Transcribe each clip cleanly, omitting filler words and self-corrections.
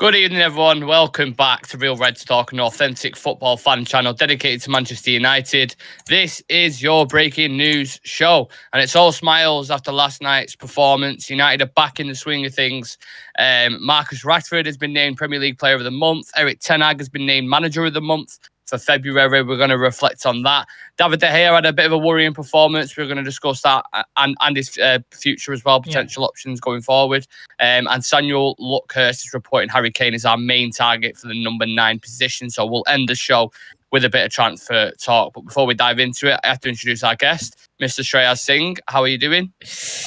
Good evening, everyone. Welcome back to Real Reds Talk, an authentic football fan channel dedicated to Manchester United. This is your breaking news show, and it's all smiles after last night's performance. United are back in the swing of things. Marcus Rashford has been named Premier League Player of the Month. Erik Ten Hag has been named Manager of the Month. For February, we're going to reflect on that. David De Gea had a bit of a worrying performance. We're going to discuss that and his future as well, potential options going forward. And Samuel Luckhurst is reporting Harry Kane is our main target for the number 9 position. So we'll end the show with a bit of transfer talk. But before we dive into it, I have to introduce our guest, Mr. Shreyas Singh. How are you doing?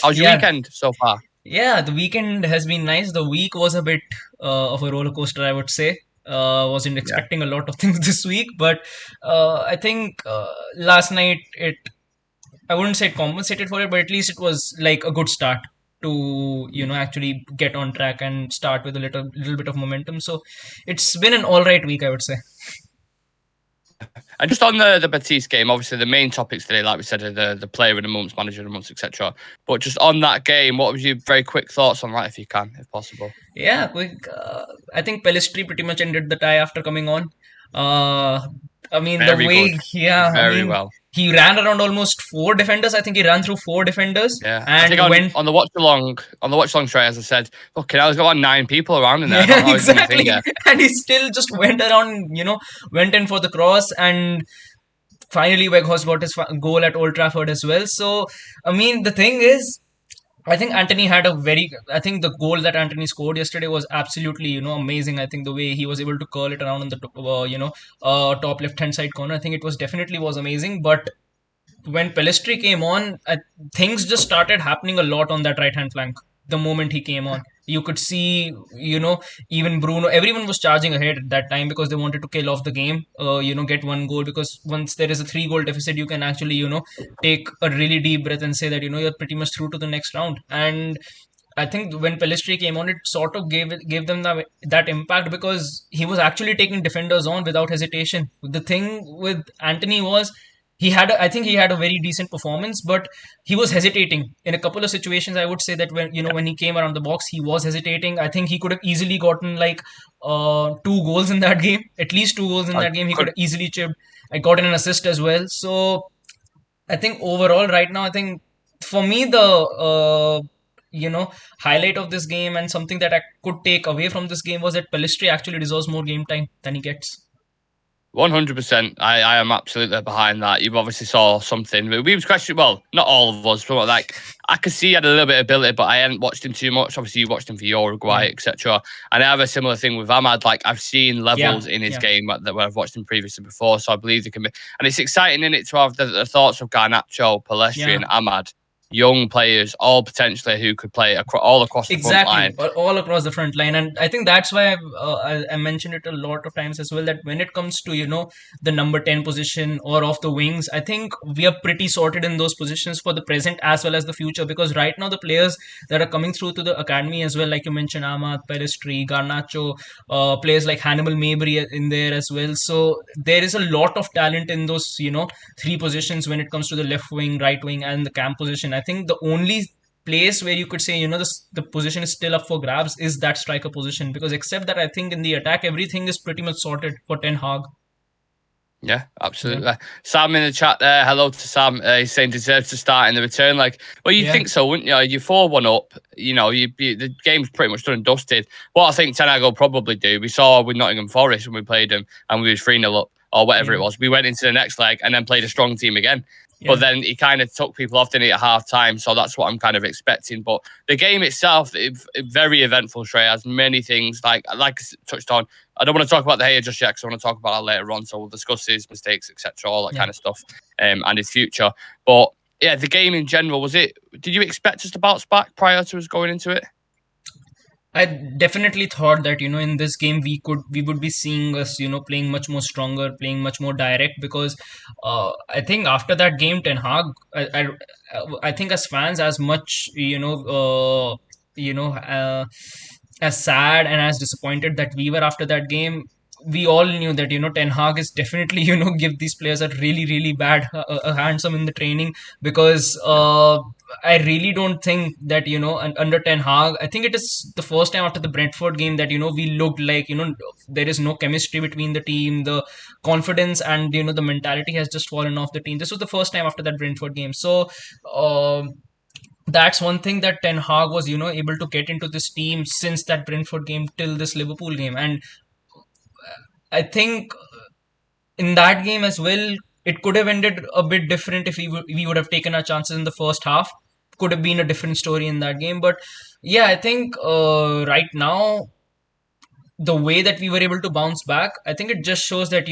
How's your weekend so far? Yeah, the weekend has been nice. The week was a bit of a roller coaster, I would say. Wasn't expecting a lot of things this week, but I think last night I wouldn't say it compensated for it, but at least it was like a good start to actually get on track and start with a little bit of momentum. So it's been an all right week, I would say. And just on the Betis game, obviously the main topics today, like we said, are the player of the month, manager of the month, etc. But just on that game, what was your very quick thoughts on that, if you can, if possible? Yeah, quick. I think Pelistri pretty much ended the tie after coming on. I mean, the Very way, good. yeah, I Very mean, well. he ran around almost 4 defenders. I think he ran through 4 defenders Yeah, I and think on the watch along, Trey, as I said, okay, I was got 9 people around in there. I don't know yeah, how he's doing the thing exactly. there. And he still just went around, went in for the cross, and finally Weghorst got his goal at Old Trafford as well. So, I mean, the thing is, I think Anthony had a very. I think the goal that Anthony scored yesterday was absolutely, amazing. I think the way he was able to curl it around in the, top left hand side corner. I think it was definitely was amazing. But when Pelistri came on, things just started happening a lot on that right hand flank. The moment he came on, you could see, even Bruno, everyone was charging ahead at that time because they wanted to kill off the game, get one goal. Because once there is a 3 goal deficit, you can actually, take a really deep breath and say that, you're pretty much through to the next round. And I think when Pelistri came on, it sort of gave them that impact because he was actually taking defenders on without hesitation. The thing with Anthony was I think he had a very decent performance, but he was hesitating in a couple of situations. I would say that when he came around the box, he was hesitating. I think he could have easily gotten like 2 goals in that game, at least 2 goals in I that game. He could could, have easily chipped. I got an assist as well. So I think overall, right now, I think for me the highlight of this game and something that I could take away from this game was that Pelistri actually deserves more game time than he gets. 100%. I am absolutely behind that. You've obviously saw something. We was questioning, well, not all of us, but like I could see he had a little bit of ability, but I hadn't watched him too much. Obviously, you watched him for Uruguay, etc. And I have a similar thing with Ahmad. Like I've seen levels in his game that where I've watched him previously before, so I believe they can be. And it's exciting in it to have the thoughts of Garnacho, Pelistri, and Ahmad. Young players, all potentially who could play all across the front line. All across the front line. And I think that's why I mentioned it a lot of times as well, that when it comes to the number 10 position or off the wings, I think we are pretty sorted in those positions for the present as well as the future, because right now the players that are coming through to the academy as well, like you mentioned, Ahmad, Pelistri, Garnacho, players like Hannibal Mabry in there as well. So there is a lot of talent in those 3 positions when it comes to the left wing, right wing, and the cam position. I think the only place where you could say the position is still up for grabs is that striker position, because except that, I think in the attack everything is pretty much sorted for Ten Hag. Yeah, absolutely. Yeah. Sam in the chat there. Hello to Sam. He's saying deserves to start in the return leg. Well, you'd think so, wouldn't you? You're 4-1 up. The game's pretty much done and dusted. What I think Ten Hag will probably do, we saw with Nottingham Forest when we played them and we was 3-0 up or whatever it was. We went into the next leg and then played a strong team again. But then he kind of took people off, didn't he, at half time? So that's what I'm kind of expecting. But the game itself, very eventful. Shrey has many things like I touched on. I don't want to talk about the Gea just yet because I want to talk about that later on. So we'll discuss his mistakes, etc., all that kind of stuff, and his future. But yeah, the game in general, did you expect us to bounce back prior to us going into it? I definitely thought that in this game we would be seeing us playing much more stronger, playing much more direct, because I think after that game Ten Hag, I think as fans, as much as sad and as disappointed that we were after that game, we all knew that Ten Hag is definitely give these players a really bad handsome in the training, because Yeah. I really don't think that under Ten Hag, I think it is the first time after the Brentford game that we looked like there is no chemistry between the team, the confidence and the mentality has just fallen off the team. This was the first time after that Brentford game. So that's one thing that Ten Hag was able to get into this team since that Brentford game till this Liverpool game. And I think in that game as well, it could have ended a bit different if we would have taken our chances in the first half. Could have been a different story in that game. But yeah, I think right now, the way that we were able to bounce back, I think it just shows that,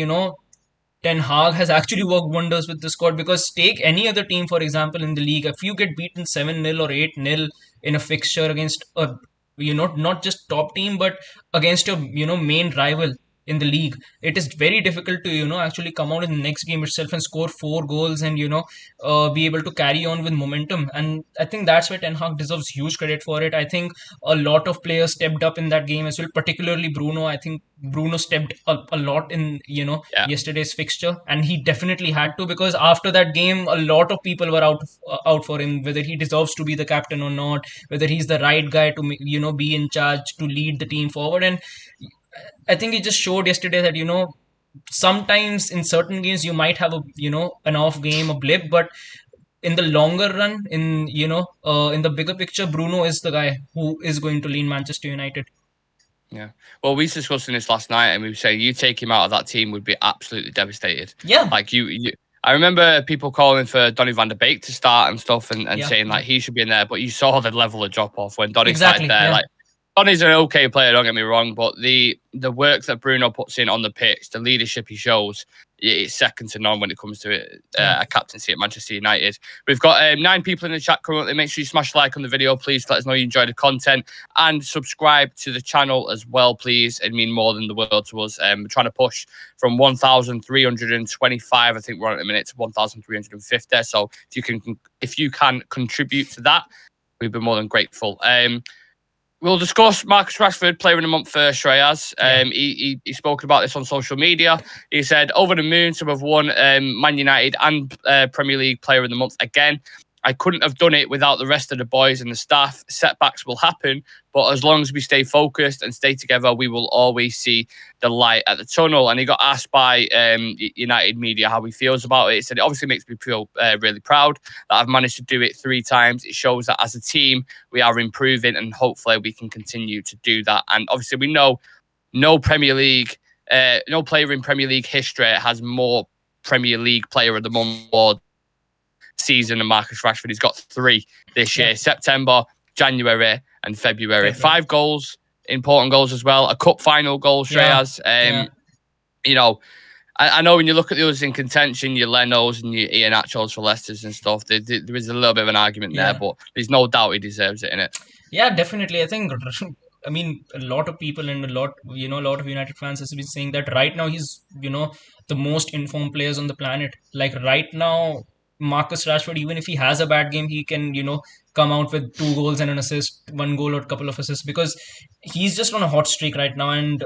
Ten Hag has actually worked wonders with the squad. Because take any other team, for example, in the league, if you get beaten 7-0 or 8-0 in a fixture against a, not just top team, but against a, main rival in the league, it is very difficult to, actually come out in the next game itself and score 4 goals and, be able to carry on with momentum. And I think that's why Ten Hag deserves huge credit for it. I think a lot of players stepped up in that game as well, particularly Bruno. I think Bruno stepped a lot in, Yeah. yesterday's fixture, and he definitely had to, because after that game a lot of people were out for him, whether he deserves to be the captain or not, whether he's the right guy to be in charge to lead the team forward. And I think he just showed yesterday that sometimes in certain games you might have a an off game, a blip, but in the longer run, in the bigger picture, Bruno is the guy who is going to lead Manchester United. Yeah. Well, we discussed this last night, and we were saying you take him out of that team would be absolutely devastated. Yeah. Like I remember people calling for Donny van der Beek to start and stuff, and Yeah. saying like he should be in there. But you saw the level of drop off when Donny Exactly. started there. Yeah. Like Donny's an okay player, don't get me wrong, but the work that Bruno puts in on the pitch, the leadership he shows, it's second to none when it comes to a captaincy at Manchester United. We've got 9 people in the chat currently. Make sure you smash like on the video, please. Let us know you enjoy the content, and subscribe to the channel as well, please. It'd mean more than the world to us. We're trying to push from 1,325, I think we're on at the minute, to 1,350. So if you can contribute to that, we'd be more than grateful. We'll discuss Marcus Rashford, player of the month for Shreyas. He spoke about this on social media. He said, over the moon to have won Man United and Premier League player of the month again. I couldn't have done it without the rest of the boys and the staff. Setbacks will happen, but as long as we stay focused and stay together, we will always see the light at the tunnel. And he got asked by United media how he feels about it. He said, it obviously makes me feel really proud that I've managed to do it 3 times. It shows that as a team, we are improving, and hopefully we can continue to do that. And obviously we know no Premier League, no player in Premier League history has more Premier League player of the month awards season and Marcus Rashford. He's got 3 this year: September, January and February. 5 goals, important goals as well, a cup final goal, Shreyas. You know, I know when you look at the others in contention, your Lenos and your Iheanachos for Leicester's and stuff, there is a little bit of an argument there, but there's no doubt he deserves it, innit? Yeah, definitely. I think, I mean, a lot of people and a lot of United fans has been saying that right now he's, the most informed players on the planet. Like right now, Marcus Rashford, even if he has a bad game, he can, come out with 2 goals and an assist, 1 goal or a couple of assists, because he's just on a hot streak right now. And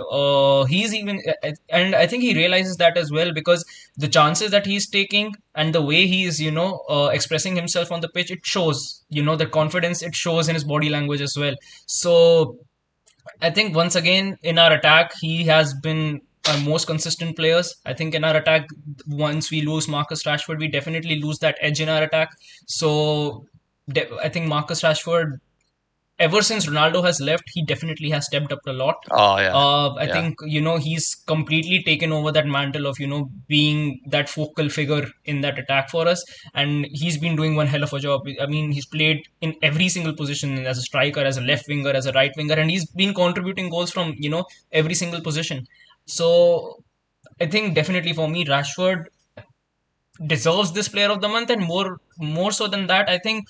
and I think he realizes that as well, because the chances that he's taking and the way he's, expressing himself on the pitch, it shows, the confidence, it shows in his body language as well. So I think once again in our attack, he has been our most consistent players. I think in our attack, once we lose Marcus Rashford, we definitely lose that edge in our attack. So I think Marcus Rashford, ever since Ronaldo has left, he definitely has stepped up a lot. Oh yeah. I think he's completely taken over that mantle of being that focal figure in that attack for us, and he's been doing one hell of a job. I mean, he's played in every single position, as a striker, as a left winger, as a right winger, and he's been contributing goals from every single position. So I think definitely for me, Rashford deserves this player of the month, and more so than that, I think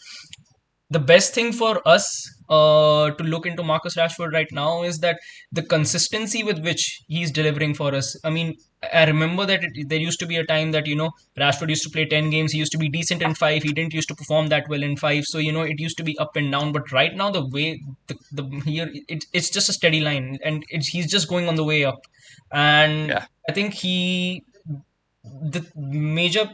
the best thing for us to look into Marcus Rashford right now is that the consistency with which he's delivering for us. I mean, I remember that there used to be a time that, Rashford used to play 10 games. He used to be decent in five. He didn't used to perform that well in five. So, it used to be up and down. But right now, the way the here, it's just a steady line, and he's just going on the way up. And Yeah. I think the major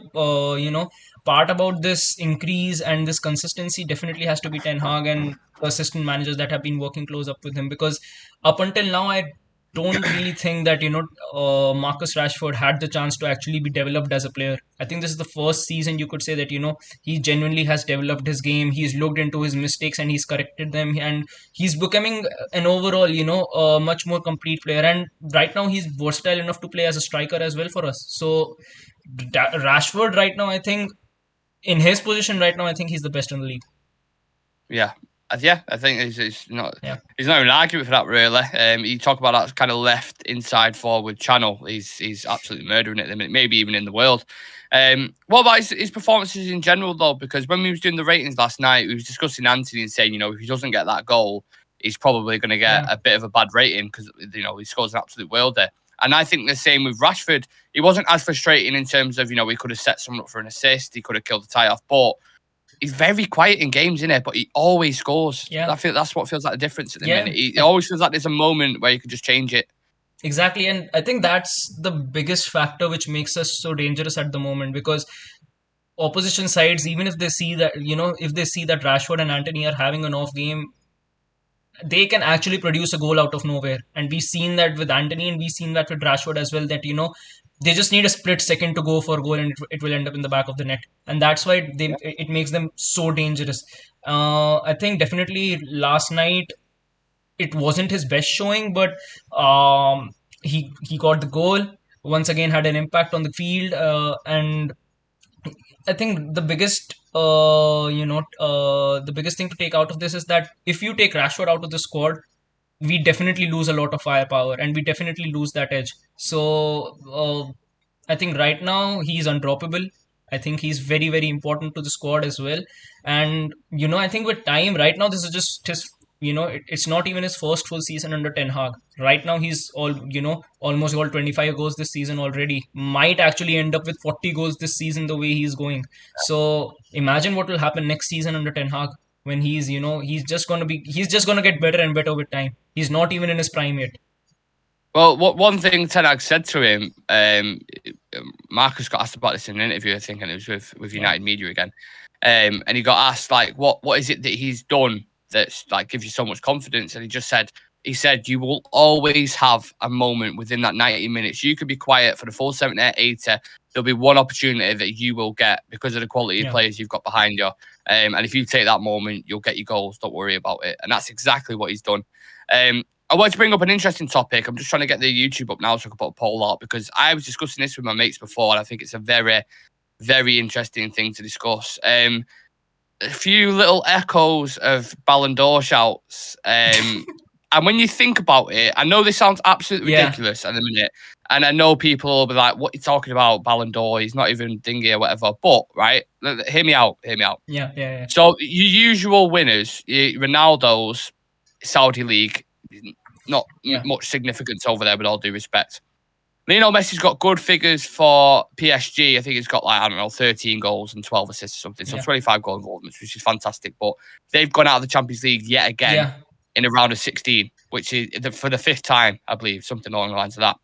part about this increase and this consistency definitely has to be Ten Hag and the assistant managers that have been working close up with him, because up until now I don't really think that Marcus Rashford had the chance to actually be developed as a player. I think this is the first season you could say that he genuinely has developed his game. He's looked into his mistakes and he's corrected them, and he's becoming an overall a much more complete player. And right now he's versatile enough to play as a striker as well for us. So Rashford right now, I think in his position right now, I think he's the best in the league. Yeah. Yeah, I think it's not. Yeah. There's no argument for that, really. You talk about that kind of left inside forward channel. He's absolutely murdering it at the minute, maybe even in the world. What about his performances in general, though? Because when we was doing the ratings last night, we was discussing Anthony and saying, if he doesn't get that goal, he's probably going to get a bit of a bad rating because he scores an absolute worlder. And I think the same with Rashford. He wasn't as frustrating in terms of he could have set someone up for an assist, he could have killed the tie off, but he's very quiet in games, isn't it? But he always scores. Yeah. I feel that's what feels like the difference at the minute. It always feels like there's a moment where you can just change it. Exactly, and I think that's the biggest factor which makes us so dangerous at the moment, because opposition sides, even if they see that Rashford and Antony are having an off game, they can actually produce a goal out of nowhere. And we've seen that with Antony, and we've seen that with Rashford as well, that they just need a split second to go for a goal, and it will end up in the back of the net. And that's why it makes them so dangerous. I think definitely last night it wasn't his best showing, but he got the goal once again, had an impact on the field, and I think the biggest the biggest thing to take out of this is that if you take Rashford out of the squad, we definitely lose a lot of firepower, and we definitely lose that edge. So I think right now he's undroppable. I think he's very, very important to the squad as well. And I think with time, right now this is just his. It's not even his first full season under Ten Hag. Right now he's almost got 25 goals this season already. Might actually end up with 40 goals this season the way he's going. So imagine what will happen next season under Ten Hag, when he's just gonna get better and better with time. He's not even in his prime yet. Well, one thing Ten Hag said to him, Marcus got asked about this in an interview, I think, and it was with United Media again. And he got asked, like, what is it that he's done that's like gives you so much confidence? And he said, you will always have a moment within that 90 minutes. You could be quiet for the full 70, 80. There'll be one opportunity that you will get because of the quality of players you've got behind you. And if you take that moment, you'll get your goals. Don't worry about it. And that's exactly what he's done. I want to bring up an interesting topic. I'm just trying to get the YouTube up now so I can put a poll out, because I was discussing this with my mates before, and I think it's a very, very interesting thing to discuss. A few little echoes of Ballon d'Or shouts. And when you think about it, I know this sounds absolutely ridiculous at the minute, and I know people will be like, what are you talking about, Ballon d'Or? He's not even dingy or whatever. But, right, hear me out. Yeah. So, your usual winners, Ronaldo's Saudi League, not much significance over there, with all due respect. Lionel Messi's got good figures for PSG. I think he's got 13 goals and 12 assists or something. So 25 goal involvements, which is fantastic. But they've gone out of the Champions League yet again in a round of 16, which is for the fifth time, I believe, something along the lines of that.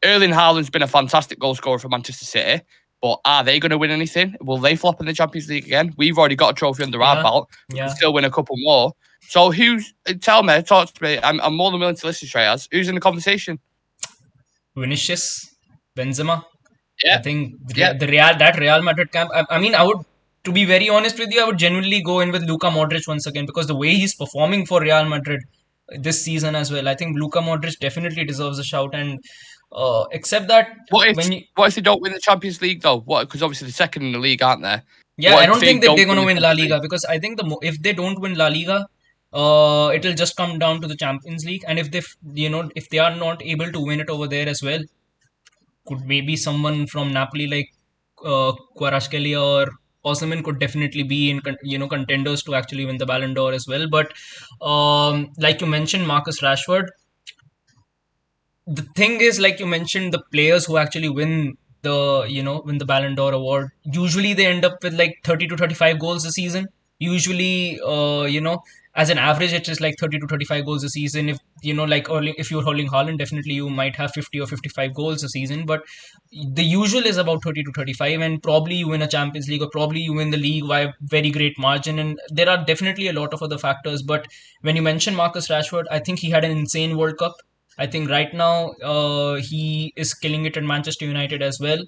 Erling Haaland's been a fantastic goal scorer for Manchester City. But are they going to win anything? Will they flop in the Champions League again? We've already got a trophy under our belt. We can still win a couple more. So talk to me. I'm more than willing to listen, Shreyas. Who's in the conversation? Vinicius, Benzema. Yeah. I think that Real Madrid camp. I mean, to be very honest with you, I would genuinely go in with Luka Modric once again, because the way he's performing for Real Madrid this season as well, I think Luka Modric definitely deserves a shout. And except that, what if they don't win the Champions League though? Because obviously they're second in the league, aren't they? Yeah, I don't think that they're going to win La Liga, because I think if they don't win La Liga, it'll just come down to the Champions League. And if they are not able to win it over there as well, could maybe someone from Napoli like Kvaratskhelia or Osimhen could definitely be in contenders to actually win the Ballon d'Or as well. But like you mentioned, Marcus Rashford, the thing is, like you mentioned, the players who actually win the Ballon d'Or award, usually they end up with like 30 to 35 goals a season. Usually, as an average, it is like 30 to 35 goals a season. If if you're holding Haaland, definitely you might have 50 or 55 goals a season. But the usual is about 30 to 35, and probably you win a Champions League, or probably you win the league by a very great margin. And there are definitely a lot of other factors. But when you mention Marcus Rashford, I think he had an insane World Cup. I think right now he is killing it at Manchester United as well.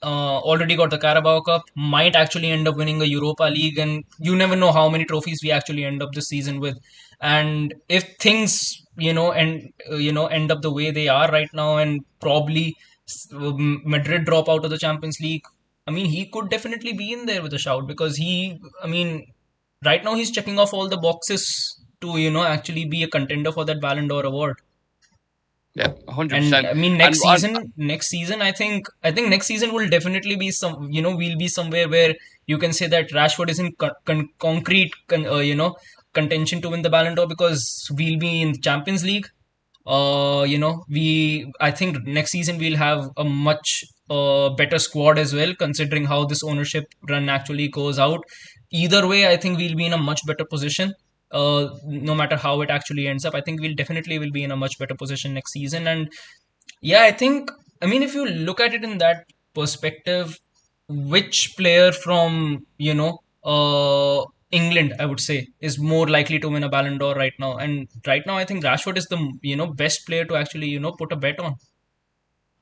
Already got the Carabao Cup, might actually end up winning a Europa League, and you never know how many trophies we actually end up this season with. And if things, end up the way they are right now, and probably Madrid drop out of the Champions League, I mean, he could definitely be in there with a shout because I mean, right now he's checking off all the boxes to, actually be a contender for that Ballon d'Or award. Yeah, And 100%. I mean, And next season, I think next season will definitely be we'll be somewhere where you can say that Rashford is in concrete, contention to win the Ballon d'Or because we'll be in Champions League. I think next season we'll have a much better squad as well, considering how this ownership run actually goes out. Either way, I think we'll be in a much better position. No matter how it actually ends up, I think we'll definitely will be in a much better position next season. And yeah, I mean, if you look at it in that perspective, which player from, England, I would say, is more likely to win a Ballon d'Or right now? And right now, I think Rashford is the, best player to actually, put a bet on.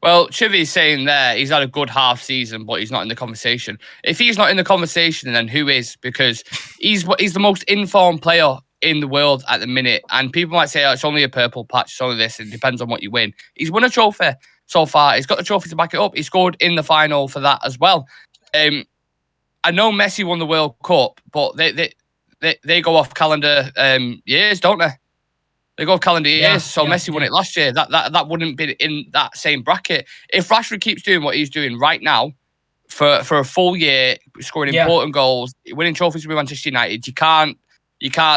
well, Chivy's saying there he's had a good half season, but he's not in the conversation. If he's not in the conversation, then who is? Because he's the most informed player in the world at the minute. And people might say, oh, it's only a purple patch, it's only this, it depends on what you win. He's won a trophy so far. He's got the trophy to back it up. He scored in the final for that as well. I know Messi won the World Cup, but they go off calendar years, don't they? They go off calendar years. So Messi won it last year. That wouldn't be in that same bracket. If Rashford keeps doing what he's doing right now for a full year, scoring important goals, winning trophies with Manchester United, you can't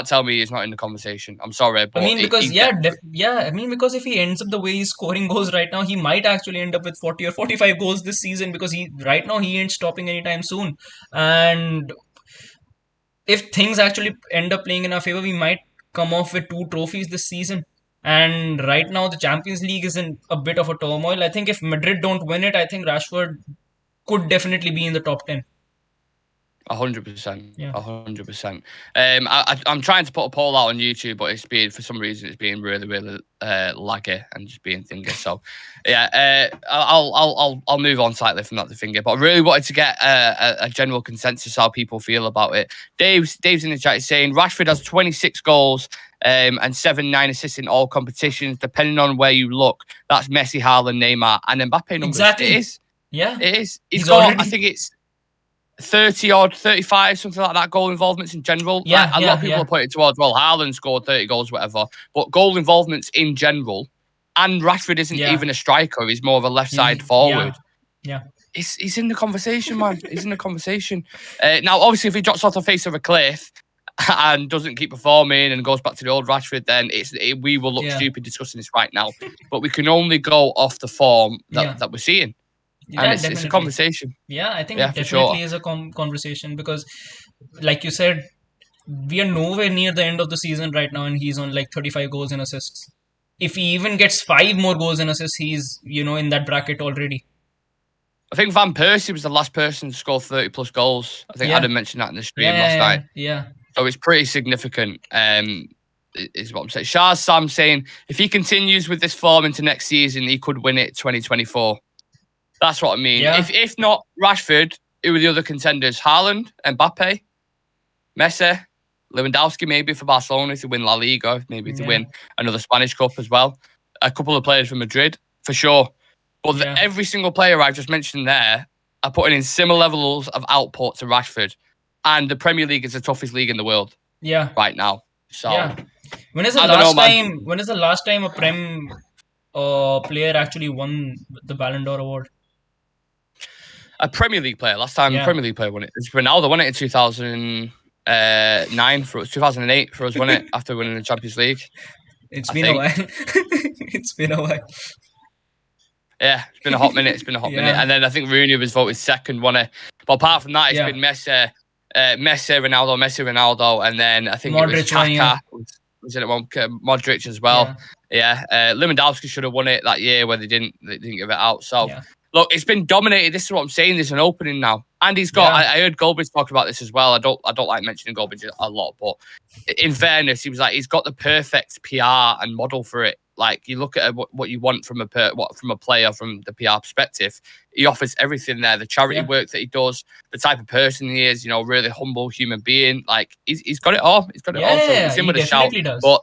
tell me he's not in the conversation. I'm sorry, but I mean, because I mean, because if he ends up the way he's scoring goals right now, he might actually end up with 40 or 45 goals this season because right now he ain't stopping anytime soon. And if things actually end up playing in our favor, we might come off with 2 trophies this season. And right now, the Champions League is in a bit of a turmoil. I think if Madrid don't win it, I think Rashford could definitely be in the top 10. 100%. Yeah. 100%. I'm trying to put a poll out on YouTube, but for some reason it's being really, really laggy and just being thingy. So yeah, I'll move on slightly from that to finger. But I really wanted to get a general consensus how people feel about it. Dave's in the chat saying Rashford has 26 goals and 9 assists in all competitions. Depending on where you look, that's Messi, Haaland, Neymar, and Mbappe numbers. Exactly. It is. Yeah. It is. He's got, I think it's 30 odd, 35, something like that, goal involvements in general. Yeah, a lot of people are pointing towards, well, Haaland scored 30 goals, whatever. But goal involvements in general, and Rashford isn't even a striker, he's more of a left side forward. Yeah. He's in the conversation, man. He's in the conversation. Now, obviously, if he drops off the face of a cliff and doesn't keep performing and goes back to the old Rashford, then we will look stupid discussing this right now. But we can only go off the form that we're seeing. And it's a conversation. Yeah, I think it definitely is a conversation because, like you said, we are nowhere near the end of the season right now, and he's on like 35 goals and assists. If he even gets 5 more goals and assists, he's in that bracket already. I think Van Persie was the last person to score 30 plus goals. I think Adam mentioned that in the stream last night. Yeah. So it's pretty significant. Is what I'm saying. Shah Sam saying if he continues with this form into next season, he could win it 2024. That's what I mean. Yeah. If not Rashford, who are the other contenders? Haaland, Mbappe, Messi, Lewandowski maybe for Barcelona to win La Liga, maybe to win another Spanish Cup as well. A couple of players from Madrid, for sure. But every single player I've just mentioned there are putting in similar levels of output to Rashford. And the Premier League is the toughest league in the world right now. So when is the last time a Prem player actually won the Ballon d'Or award? a Premier League player. Last time Yeah. Premier League player won it. It's Ronaldo won it in 2009 for us, 2008 for us, won it after winning the Champions League. It's I been a think. while. It's been a while. Yeah, it's been a hot minute. It's been a hot minute. Yeah. And then I think Rooney was voted second, won it. But apart from that, it's Yeah. been Messi, Ronaldo, and then I think it was Modric won, Kaká. yeah. Was it one? Modric as well. Yeah. Lewandowski should have won it that year where they didn't give it out. So Yeah. look, it's been dominated. This is what I'm saying. There's an opening now, and he's got. Yeah. I heard Goldbridge talk about this as well. I don't like mentioning Goldbridge a lot, but in fairness, he was like he's got the perfect PR and model for it. Like you look at what you want from a player from the PR perspective, he offers everything there. The charity work that he does, the type of person he is, really humble human being. Like he's got it all. He's got it all. So he's in with a shout. Does. But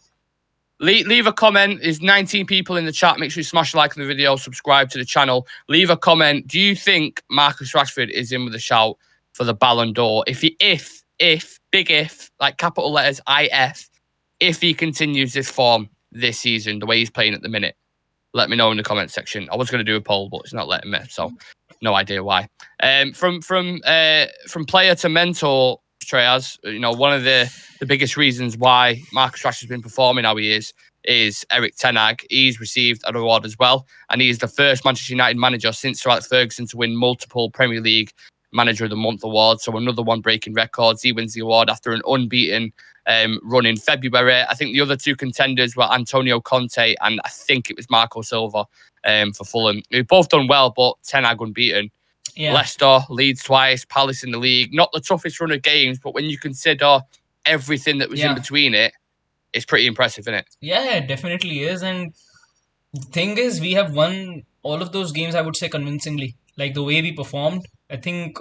leave a comment. There's 19 people in the chat. Make sure you smash a like on the video, subscribe to the channel. Leave a comment. Do you think Marcus Rashford is in with a shout for the Ballon d'Or? If big if, like capital letters IF, if he continues this form this season, the way he's playing at the minute, let me know in the comment section. I was going to do a poll, but it's not letting me, so no idea why. From player to mentor, Treyas, one of the biggest reasons why Marcus Rashford's been performing how he is Erik Ten Hag. He's received an award as well, and he's the first Manchester United manager since Sir Alex Ferguson to win multiple Premier League Manager of the Month awards. So another one breaking records. He wins the award after an unbeaten run in February. I think the other two contenders were Antonio Conte and I think it was Marco Silva for Fulham. They've both done well, but Ten Hag unbeaten. Yeah. Leicester, Leeds twice, Palace in the league. Not the toughest run of games, but when you consider everything that was in between it, it's pretty impressive, isn't it? Yeah, it definitely is. And the thing is, we have won all of those games, I would say, convincingly. Like the way we performed, I think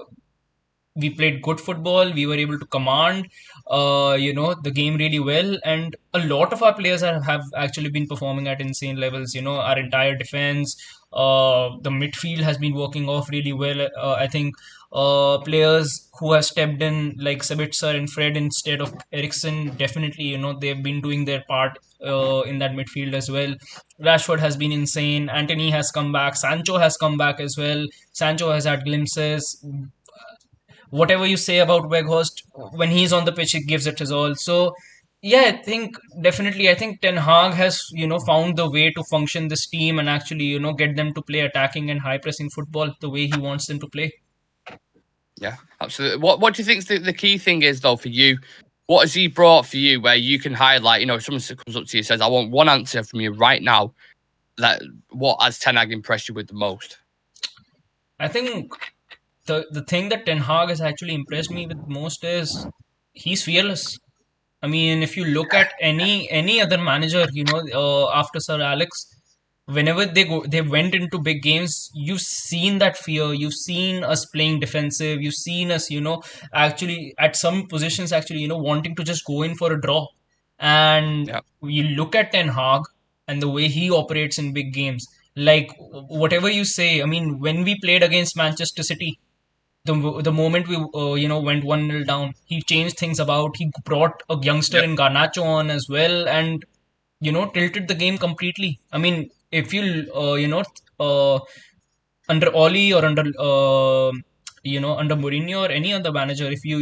we played good football. We were able to command, the game really well. And a lot of our players have actually been performing at insane levels. Our entire defense, the midfield has been working off really well. I think players who have stepped in like Sabitzer and Fred instead of Eriksen, definitely, they've been doing their part in that midfield as well. Rashford has been insane. Antony has come back. Sancho has come back as well. Sancho has had glimpses. Whatever you say about Weghorst, when he's on the pitch, he gives it his all. So, yeah, I think Ten Hag has, found the way to function this team and actually, get them to play attacking and high pressing football the way he wants them to play. Yeah, absolutely. What do you think the key thing is, though, for you? What has he brought for you where you can highlight, if someone comes up to you and says, I want one answer from you right now, that what has Ten Hag impressed you with the most? I think the thing that Ten Hag has actually impressed me with most is he's fearless. I mean, if you look at any other manager, after Sir Alex, whenever they went into big games, you've seen that fear. You've seen us playing defensive. You've seen us, actually at some positions, actually, wanting to just go in for a draw. And you look at Ten Hag and the way he operates in big games. Like whatever you say, I mean, when we played against Manchester City, the moment we went 1-0 down, he changed things about. He brought a youngster in Garnacho on as well, and tilted the game completely. I mean, if you under Oli or under under Mourinho or any other manager, if you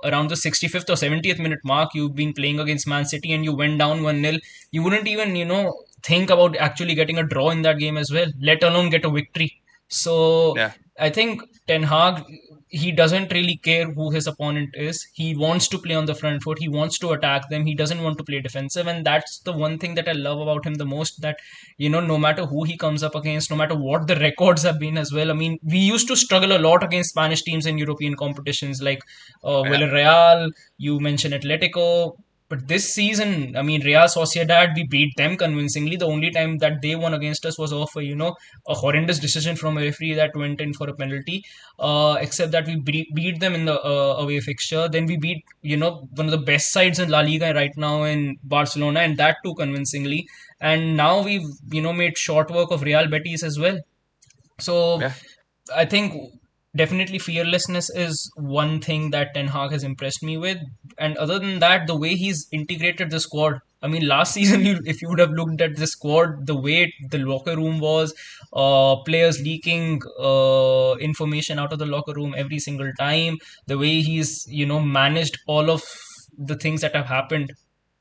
around the 65th or 70th minute mark, you've been playing against Man City and you went down 1-0, you wouldn't even think about actually getting a draw in that game as well, let alone get a victory. So I think Ten Hag, he doesn't really care who his opponent is. He wants to play on the front foot. He wants to attack them. He doesn't want to play defensive. And that's the one thing that I love about him the most, that, no matter who he comes up against, no matter what the records have been as well. I mean, we used to struggle a lot against Spanish teams in European competitions like Villarreal, you mentioned Atletico. But this season, I mean, Real Sociedad, we beat them convincingly. The only time that they won against us was off a horrendous decision from a referee that went in for a penalty. Except that we beat them in the away fixture. Then we beat, one of the best sides in La Liga right now in Barcelona, and that too convincingly. And now we've, made short work of Real Betis as well. So I think definitely fearlessness is one thing that Ten Hag has impressed me with. And other than that, the way he's integrated the squad, I mean, last season, if you would have looked at the squad, the way the locker room was, players leaking information out of the locker room every single time, the way he's, managed all of the things that have happened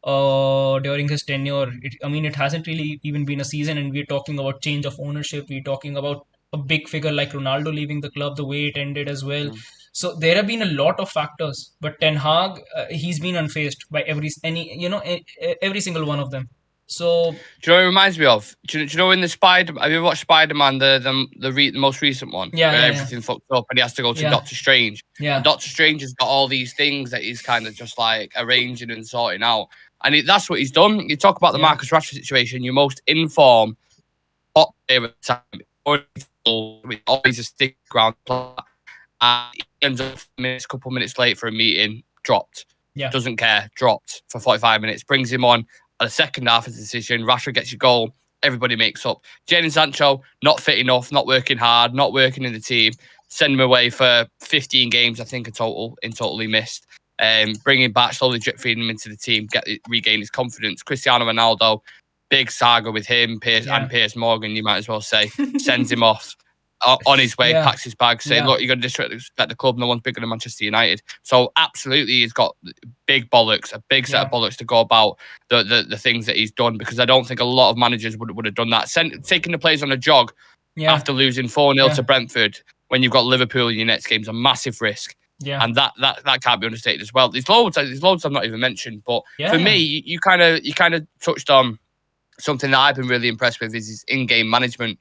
during his tenure. I mean, it hasn't really even been a season, and we're talking about change of ownership. We're talking about a big figure like Ronaldo leaving the club, the way it ended as well. Mm. So there have been a lot of factors, but Ten Hag, he's been unfazed by every single one of them. So Do you know what it reminds me of? Do you know in the Spider? Have you ever watched Spider-Man, the most recent one, yeah, where yeah, everything fucked up and he has to go to yeah, Doctor Strange, yeah, and Doctor Strange has got all these things that he's kind of just like arranging and sorting out, and that's what he's done. You talk about the yeah, Marcus Rashford situation. Your most informed hot player at the time, with always a stick ground, and he ends up a couple minutes late for a meeting, dropped. yeah, Doesn't care, dropped for 45 minutes. Brings him on at the second half of the decision. Rashford gets your goal. Everybody makes up. Jadon Sancho, not fit enough, not working hard, not working in the team. Send him away for 15 games, I think, in total he missed. Bring him back, slowly drip feeding him into the team, regain his confidence. Cristiano Ronaldo, big saga with him, yeah, Piers Morgan, you might as well say, sends him off on his way, yeah, packs his bag, say, yeah, look, you're going to disrespect the club. No one's bigger than Manchester United. So absolutely, he's got big bollocks, a big set yeah, of bollocks to go about the things that he's done, because I don't think a lot of managers would have done that. Taking the players on a jog yeah, after losing 4-0 yeah, to Brentford when you've got Liverpool in your next game is a massive risk. yeah, And that can't be understated as well. There's loads I've not even mentioned. But for yeah, me, you kind of touched on something that I've been really impressed with is his in-game management.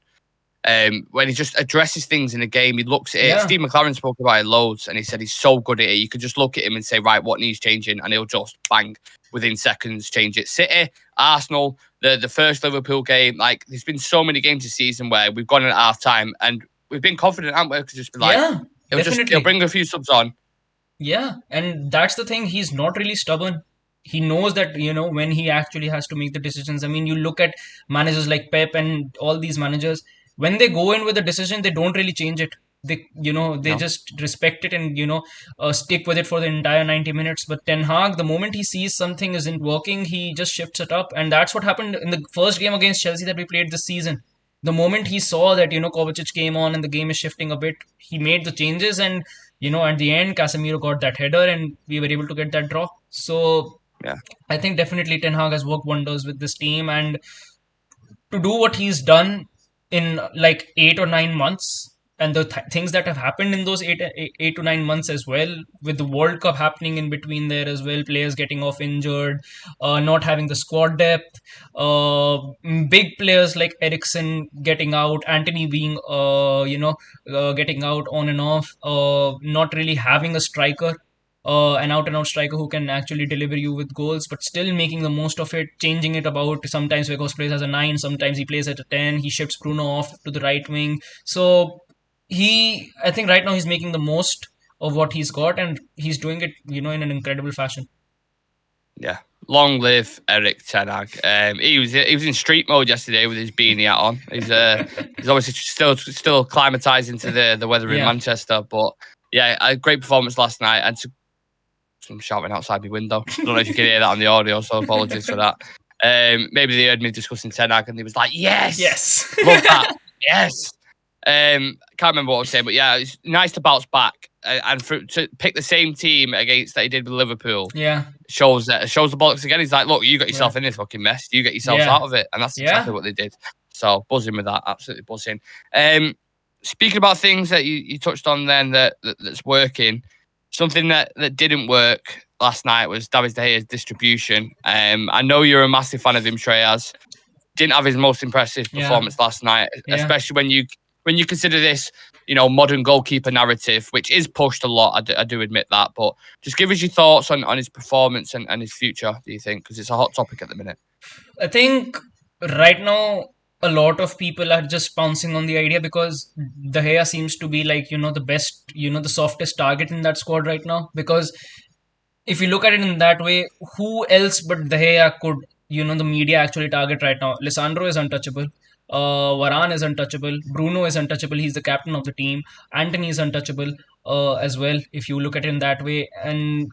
When he just addresses things in a game, he looks at it. yeah, Steve McLaren spoke about it loads, and he said he's so good at it. You could just look at him and say, right, what needs changing? And he'll just bang within seconds change it. City, Arsenal, the first Liverpool game, like there's been so many games this season where we've gone in at half time and we've been confident, haven't we? Because just be like, yeah, he'll definitely. bring a few subs on. Yeah, and that's the thing. He's not really stubborn. He knows that, when he actually has to make the decisions. I mean, you look at managers like Pep and all these managers, when they go in with a decision, they don't really change it. They No. just respect it and, stick with it for the entire 90 minutes. But Ten Hag, the moment he sees something isn't working, he just shifts it up. And that's what happened in the first game against Chelsea that we played this season. The moment he saw that, Kovacic came on and the game is shifting a bit, he made the changes, and at the end, Casemiro got that header and we were able to get that draw. So Yeah. I think definitely Ten Hag has worked wonders with this team, and to do what he's done in like 8 or 9 months, and the things that have happened in those 8 to 9 months as well, with the World Cup happening in between there as well, players getting off injured, not having the squad depth, big players like Eriksen getting out, Anthony being getting out on and off, not really having a striker, an out and out striker who can actually deliver you with goals, but still making the most of it, changing it about. Sometimes Vegas plays as a 9, sometimes he plays at a 10, he shifts Bruno off to the right wing. So I think right now he's making the most of what he's got, and he's doing it, in an incredible fashion. Yeah. Long live Erik Ten Hag. He was in street mode yesterday with his beanie hat on. He's obviously still acclimatizing to the weather in Yeah. Manchester. But yeah, a great performance last night, and some shouting outside my window. I don't know if you can hear that on the audio, so apologies for that. Maybe they heard me discussing Ten Hag and he was like, yes, love that, yes. Can't remember what I was saying, but yeah, it's nice to bounce back and to pick the same team against that he did with Liverpool. Yeah. Shows the bollocks again. He's like, look, you got yourself in this fucking mess. You get yourselves Yeah. out of it, and that's exactly what they did. So buzzing with that, absolutely buzzing. Speaking about things that you touched on then that's working, something that didn't work last night was David De Gea's distribution. I know you're a massive fan of him, Shreyas. Didn't have his most impressive performance last night, especially when you consider this, modern goalkeeper narrative, which is pushed a lot. I do admit that, but just give us your thoughts on his performance and his future. Do you think? Because it's a hot topic at the minute. I think right now a lot of people are just pouncing on the idea because De Gea seems to be like, the best, the softest target in that squad right now. Because if you look at it in that way, who else but De Gea could, the media actually target right now? Lisandro is untouchable. Varane is untouchable. Bruno is untouchable. He's the captain of the team. Anthony is untouchable as well, if you look at it in that way. And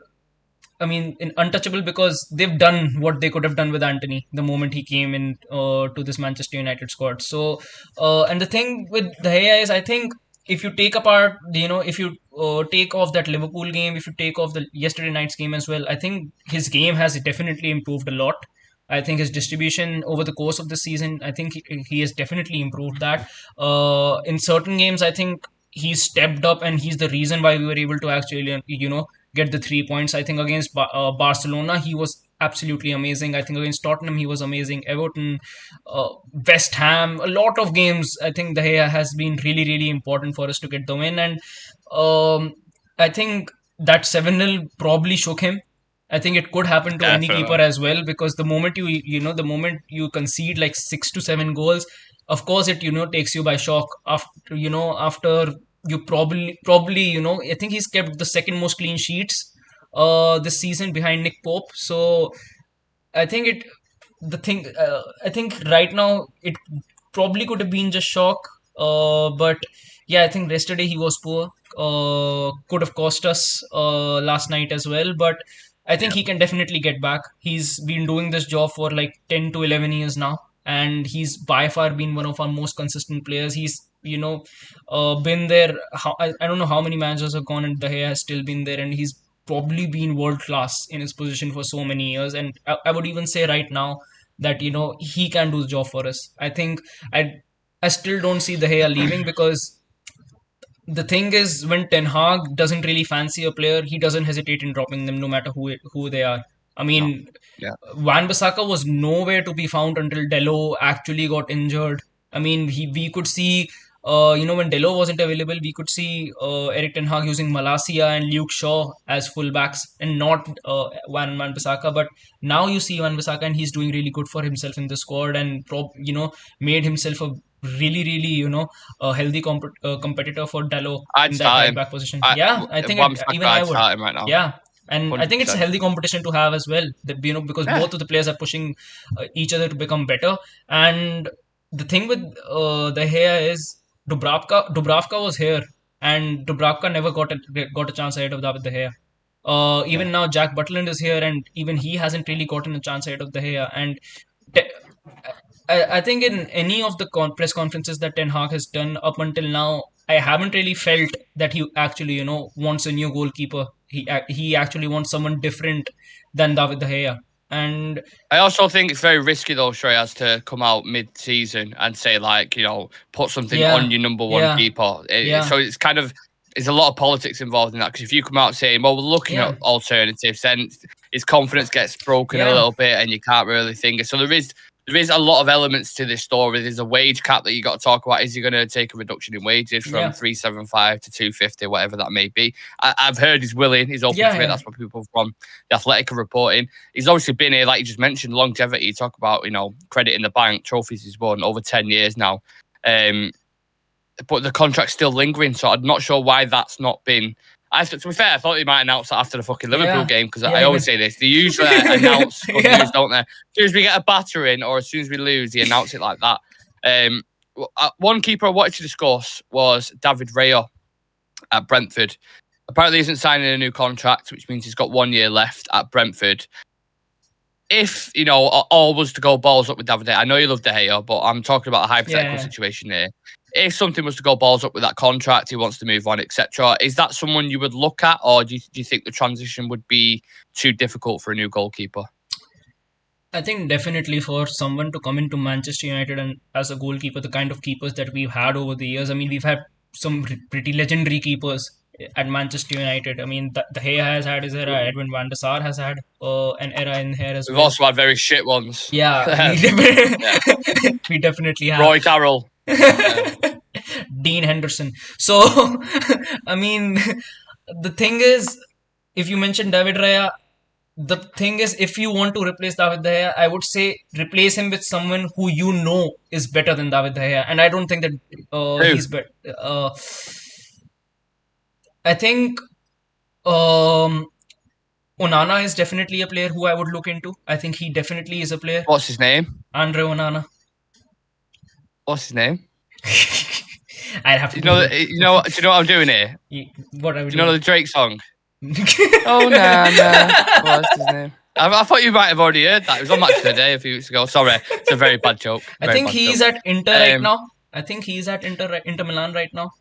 untouchable because they've done what they could have done with Anthony the moment he came in to this Manchester United squad. So, and the thing with De Gea is, I think if you take apart, if you take off that Liverpool game, if you take off the yesterday night's game as well, I think his game has definitely improved a lot. I think his distribution over the course of the season, I think he has definitely improved that. In certain games, I think he's stepped up and he's the reason why we were able to actually, get the 3 points. I think against Barcelona, he was absolutely amazing. I think against Tottenham, he was amazing. Everton, West Ham, a lot of games. I think De Gea has been really, really important for us to get the win. And I think that 7-0 probably shook him. I think it could happen to any keeper as well, because the moment the moment you concede like 6 to 7 goals, of course it takes you by shock. After you probably I think he's kept the second most clean sheets this season behind Nick Pope. So I think I think right now it probably could have been just shock. But yeah, I think yesterday he was poor. Could have cost us last night as well. But I think he can definitely get back. He's been doing this job for like 10 to 11 years now, and he's by far been one of our most consistent players. He's been there. I don't know how many managers have gone, and De Gea has still been there, and he's probably been world class in his position for so many years. And I would even say right now that he can do the job for us. I think I still don't see De Gea leaving, because the thing is, when Ten Hag doesn't really fancy a player, he doesn't hesitate in dropping them no matter who they are. I mean, Yeah. Wan-Bissaka was nowhere to be found until Delo actually got injured. I mean, we could see, when Delo wasn't available, we could see Erik Ten Hag using Malacia and Luke Shaw as fullbacks and not Wan-Bissaka. But now you see Wan-Bissaka, and he's doing really good for himself in the squad, and made himself a really, really, a healthy competitor for Dalot in that right back position. I think even I would start him right now. Yeah, and 100%. I think it's a 100%. healthy competition to have as well. That because both of the players are pushing each other to become better. And the thing with De Gea is Dubravka was here, and Dubravka never got a chance ahead of David De Gea. Even now, Jack Butland is here, and even he hasn't really gotten a chance ahead of De Gea. And I think in any of the press conferences that Ten Hag has done up until now, I haven't really felt that he actually, wants a new goalkeeper. He actually wants someone different than David De Gea. And I also think it's very risky though, Shreyas, to come out mid-season and say like, put something on your number one keeper. So it's kind of, there's a lot of politics involved in that, because if you come out saying, well, we're looking at alternatives, then his confidence gets broken a little bit and you can't really think. So there is a lot of elements to this story. There's a wage cap that you got to talk about. Is he going to take a reduction in wages from 375 to 250, whatever that may be? I've heard he's willing. He's open to it. That's what people from the Athletic are reporting. He's obviously been here, like you just mentioned, longevity. You talk about, credit in the bank, trophies he's won over 10 years now. But the contract's still lingering, so I'm not sure why that's not been. To be fair, I thought they might announce that after the fucking Liverpool game, because I always say this. They usually announce good news, don't they? As soon as we get a battering or as soon as we lose, they announce it like that. One keeper I wanted to discuss was David De Gea at Brentford. Apparently, he isn't signing a new contract, which means he's got 1 year left at Brentford. If, all was to go balls up with David De Gea, I know you love De Gea, but I'm talking about a hypothetical situation here. If something was to go balls up with that contract, he wants to move on, etc., is that someone you would look at, or do you think the transition would be too difficult for a new goalkeeper? I think definitely for someone to come into Manchester United and as a goalkeeper, the kind of keepers that we've had over the years. I mean, we've had some pretty legendary keepers at Manchester United. I mean, De Gea has had his era. Edwin van der Sar has had an era in here as well. We've also had very shit ones. Yeah, we definitely have. Roy Carroll. Dean Henderson. So, I mean, the thing is, if you mention David De Gea, the thing is, if you want to replace David De Gea, I would say replace him with someone who is better than David De Gea. And I don't think that he's better. I think Onana is definitely a player who I would look into. I think he definitely is a player. What's his name? Andre Onana. What's his name? I'd have to. Do you know what I'm doing here? What are we doing? Do you know the Drake song? Oh, nah. What's his name? I thought you might have already heard that. It was on Match of the Day a few weeks ago. Sorry, it's a very bad joke. I Very think bad he's joke. at Inter right now. I think he's at Inter Milan right now.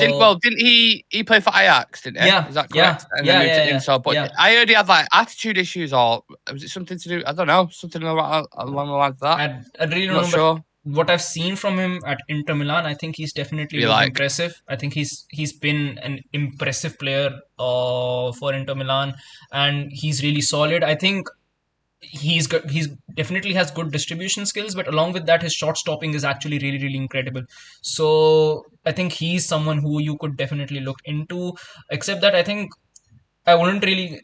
Didn't he play for Ajax? Didn't he? Yeah, Is that yeah, correct? And then yeah, moved yeah, to yeah, Inter. But yeah. I heard he had like attitude issues, or was it something to do? I don't know, something along the lines of that. I really I'm don't not know, but sure. what I've seen from him at Inter Milan, I think he's definitely Be looked like, impressive. I think he's been an impressive player for Inter Milan, and he's really solid. I think he's definitely has good distribution skills, but along with that, his shot stopping is actually really incredible. So I think he's someone who you could definitely look into. Except that I think I wouldn't really.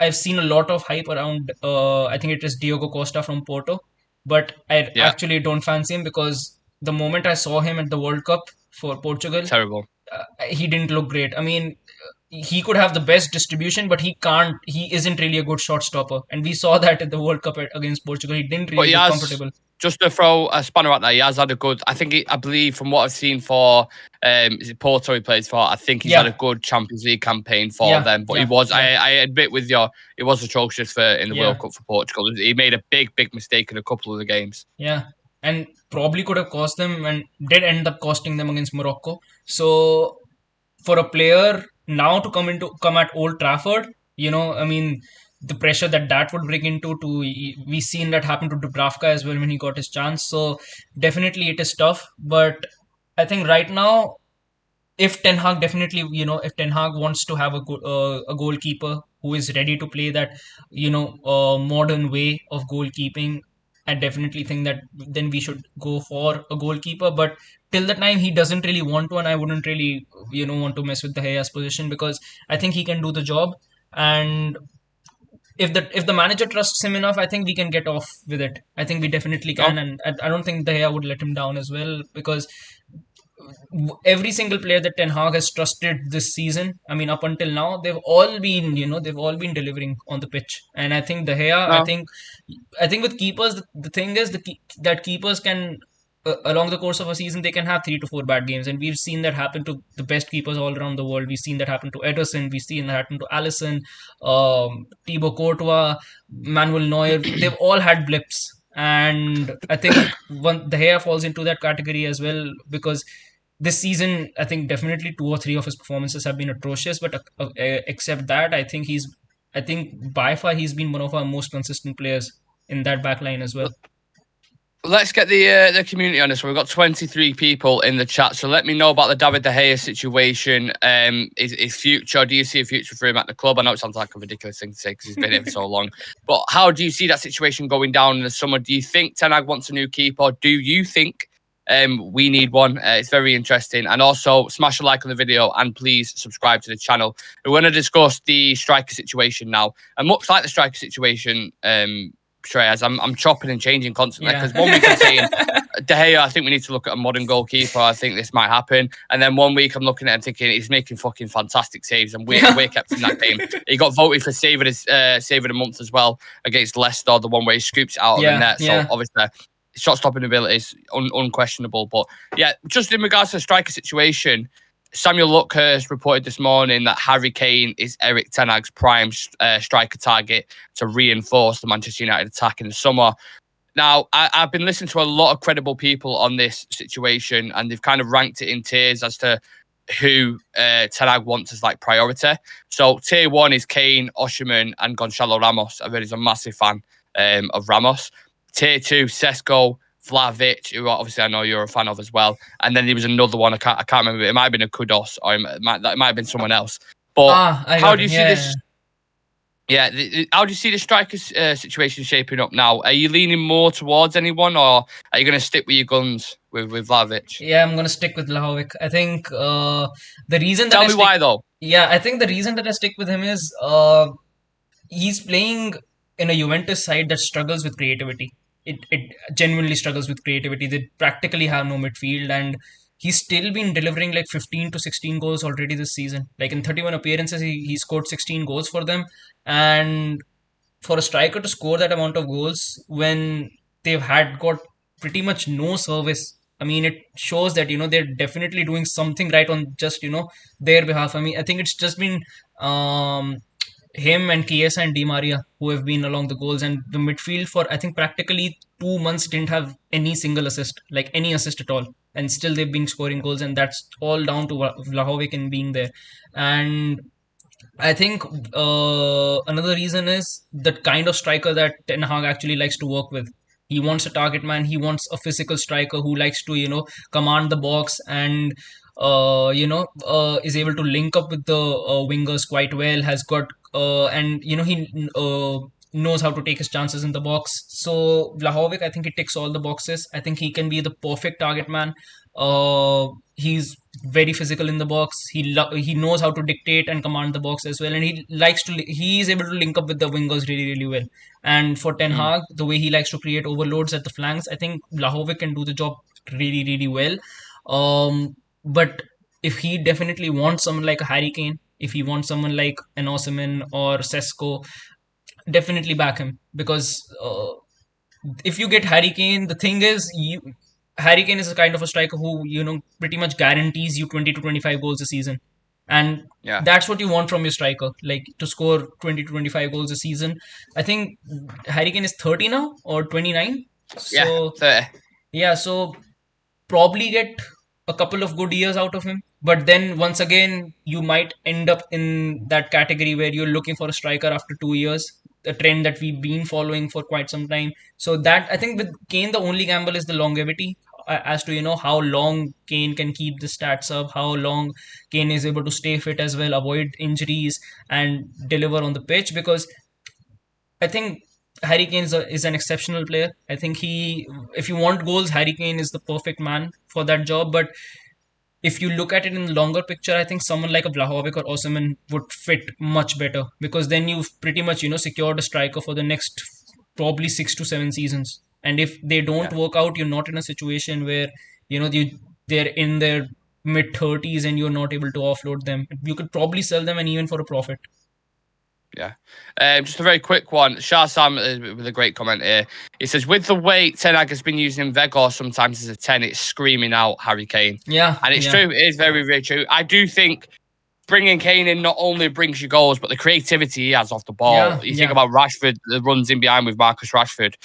I've seen a lot of hype around. I think it is Diogo Costa from Porto, but I yeah, actually don't fancy him because the moment I saw him at the World Cup for Portugal, terrible. he didn't look great. I mean, he could have the best distribution, but he can't. He isn't really a good shot stopper, and we saw that at the World Cup against Portugal. He didn't But really he look has, comfortable. just to throw a spanner out there, he has had a good. I believe from what I've seen for, is it Porto he plays for? I think he's had a Yeah, good Champions League campaign for yeah, them. But he yeah, was, yeah, I admit with you, he was atrocious for in the yeah, World Cup for Portugal. He made a big mistake in a couple of the games. yeah, and probably could have cost them, and did end up costing them against Morocco. So for a player now to come at Old Trafford, I mean, the pressure that would bring into to we seen that happen to Dubravka as well when he got his chance. So definitely it is tough, but I think right now if Ten Hag definitely, if Ten Hag wants to have a goalkeeper who is ready to play that, modern way of goalkeeping, I definitely think that then we should go for a goalkeeper. But till the time he doesn't really want to, and I wouldn't really, want to mess with the Gea's position because I think he can do the job. And if the manager trusts him enough, I think we can get off with it. I think we definitely Oh, can, and I don't think De Gea would let him down as well because every single player that Ten Hag has trusted this season, I mean, up until now, they've all been delivering on the pitch. And I think De Gea, no. I think with keepers, the thing is that keepers can, along the course of a season, they can have 3 to 4 bad games, and we've seen that happen to the best keepers all around the world. We've seen that happen to Ederson, we've seen that happen to Alisson, Thibaut Courtois, Manuel Neuer. They've all had blips. And I think De Gea falls into that category as well because this season, I think definitely 2 or 3 of his performances have been atrocious. But except that, I think by far he's been one of our most consistent players in that back line as well. Let's get the community on this. We've got 23 people in the chat, so let me know about the David De Gea situation. His future. Do you see a future for him at the club? I know it sounds like a ridiculous thing to say because he's been here for so long, but how do you see that situation going down in the summer? Do you think Ten Hag wants a new keeper? Do you think we need one? It's very interesting. And also, smash a like on the video and please subscribe to the channel. We're going to discuss the striker situation now, and much like the striker situation. As I'm chopping and changing constantly because 1 week I'm saying De Gea, I think we need to look at a modern goalkeeper. I think this might happen, and then 1 week I'm looking at him thinking he's making fucking fantastic saves, and we're kept in that game. He got voted for save of the month as well against Leicester, the one where he scoops it out of the net. So obviously, shot stopping ability is unquestionable. But yeah, just in regards to the striker situation. Samuel Luckhurst reported this morning that Harry Kane is Erik Ten Hag's prime striker target to reinforce the Manchester United attack in the summer. Now, I've been listening to a lot of credible people on this situation, and they've kind of ranked it in tiers as to who Ten Hag wants as like priority. So tier 1 is Kane, Osimhen, and Gonçalo Ramos. I've heard he's a massive fan of Ramos. Tier 2, Sesko, Vlahovic, who obviously I know you're a fan of as well, and then there was another one I can't remember. It might have been a Kudos, or it might have been someone else. But how do you see this? Yeah, how do you see the striker situation shaping up now? Are you leaning more towards anyone, or are you going to stick with your guns with Vlahovic? Yeah, I'm going to stick with Vlahovic. I think the reason that Tell me why though. Yeah, I think the reason that I stick with him is he's playing in a Juventus side that struggles with creativity. It genuinely struggles with creativity. They practically have no midfield, and he's still been delivering like 15 to 16 goals already this season. Like in 31 appearances, he scored 16 goals for them. And for a striker to score that amount of goals when they've got pretty much no service I mean, it shows that they're definitely doing something right on just their behalf. I mean, I think it's just been um him and Chiesa and Di Maria who have been along the goals, and the midfield for I think practically 2 months didn't have any single assist, like any assist at all, and still they've been scoring goals, and that's all down to Vlahovic and being there. And I think another reason is the kind of striker that Ten Hag actually likes to work with. He wants a target man. He wants a physical striker who likes to, command the box and, is able to link up with the wingers quite well. Has got, and he knows how to take his chances in the box. So Vlahovic, I think he ticks all the boxes. I think he can be the perfect target man. He's very physical in the box. He knows how to dictate and command the box as well, and he is able to link up with the wingers really really well. And for Ten Hag, the way he likes to create overloads at the flanks, I think Vlahovic can do the job really really well. But if he definitely wants someone like a Harry Kane, if he wants someone like an Osimhen or Sesko, definitely back him, because if you get Harry Kane, the thing is, Harry Kane is a kind of a striker who pretty much guarantees you 20 to 25 goals a season, and Yeah. that's what you want from your striker, like to score 20 to 25 goals a season. I think Harry Kane is 30 now or 29, so Yeah. 30. yeah, so probably get a couple of good years out of him. But then once again, you might end up in that category where you're looking for a striker after 2 years, a trend that we've been following for quite some time. So that I think with Kane, the only gamble is the longevity, as to how long Kane can keep the stats up, how long Kane is able to stay fit as well, avoid injuries, and deliver on the pitch. Because I think Harry Kane is an exceptional player. I think if you want goals, Harry Kane is the perfect man for that job. But if you look at it in the longer picture, I think someone like a Vlahovic or Osimhen would fit much better, because then you've pretty much secured a striker for the next probably 6 to 7 seasons. And if they don't work out, you're not in a situation where they're in their mid 30s and you're not able to offload them. You could probably sell them, and even for a profit. Yeah. Just a very quick one. Shah Sam with a great comment here. He says, with the way Ten Hag has been using Vegor sometimes as a 10, it's screaming out Harry Kane. Yeah. And it's true. It is very, very true. I do think bringing Kane in not only brings you goals, but the creativity he has off the ball. You think about Rashford, the runs in behind with Marcus Rashford.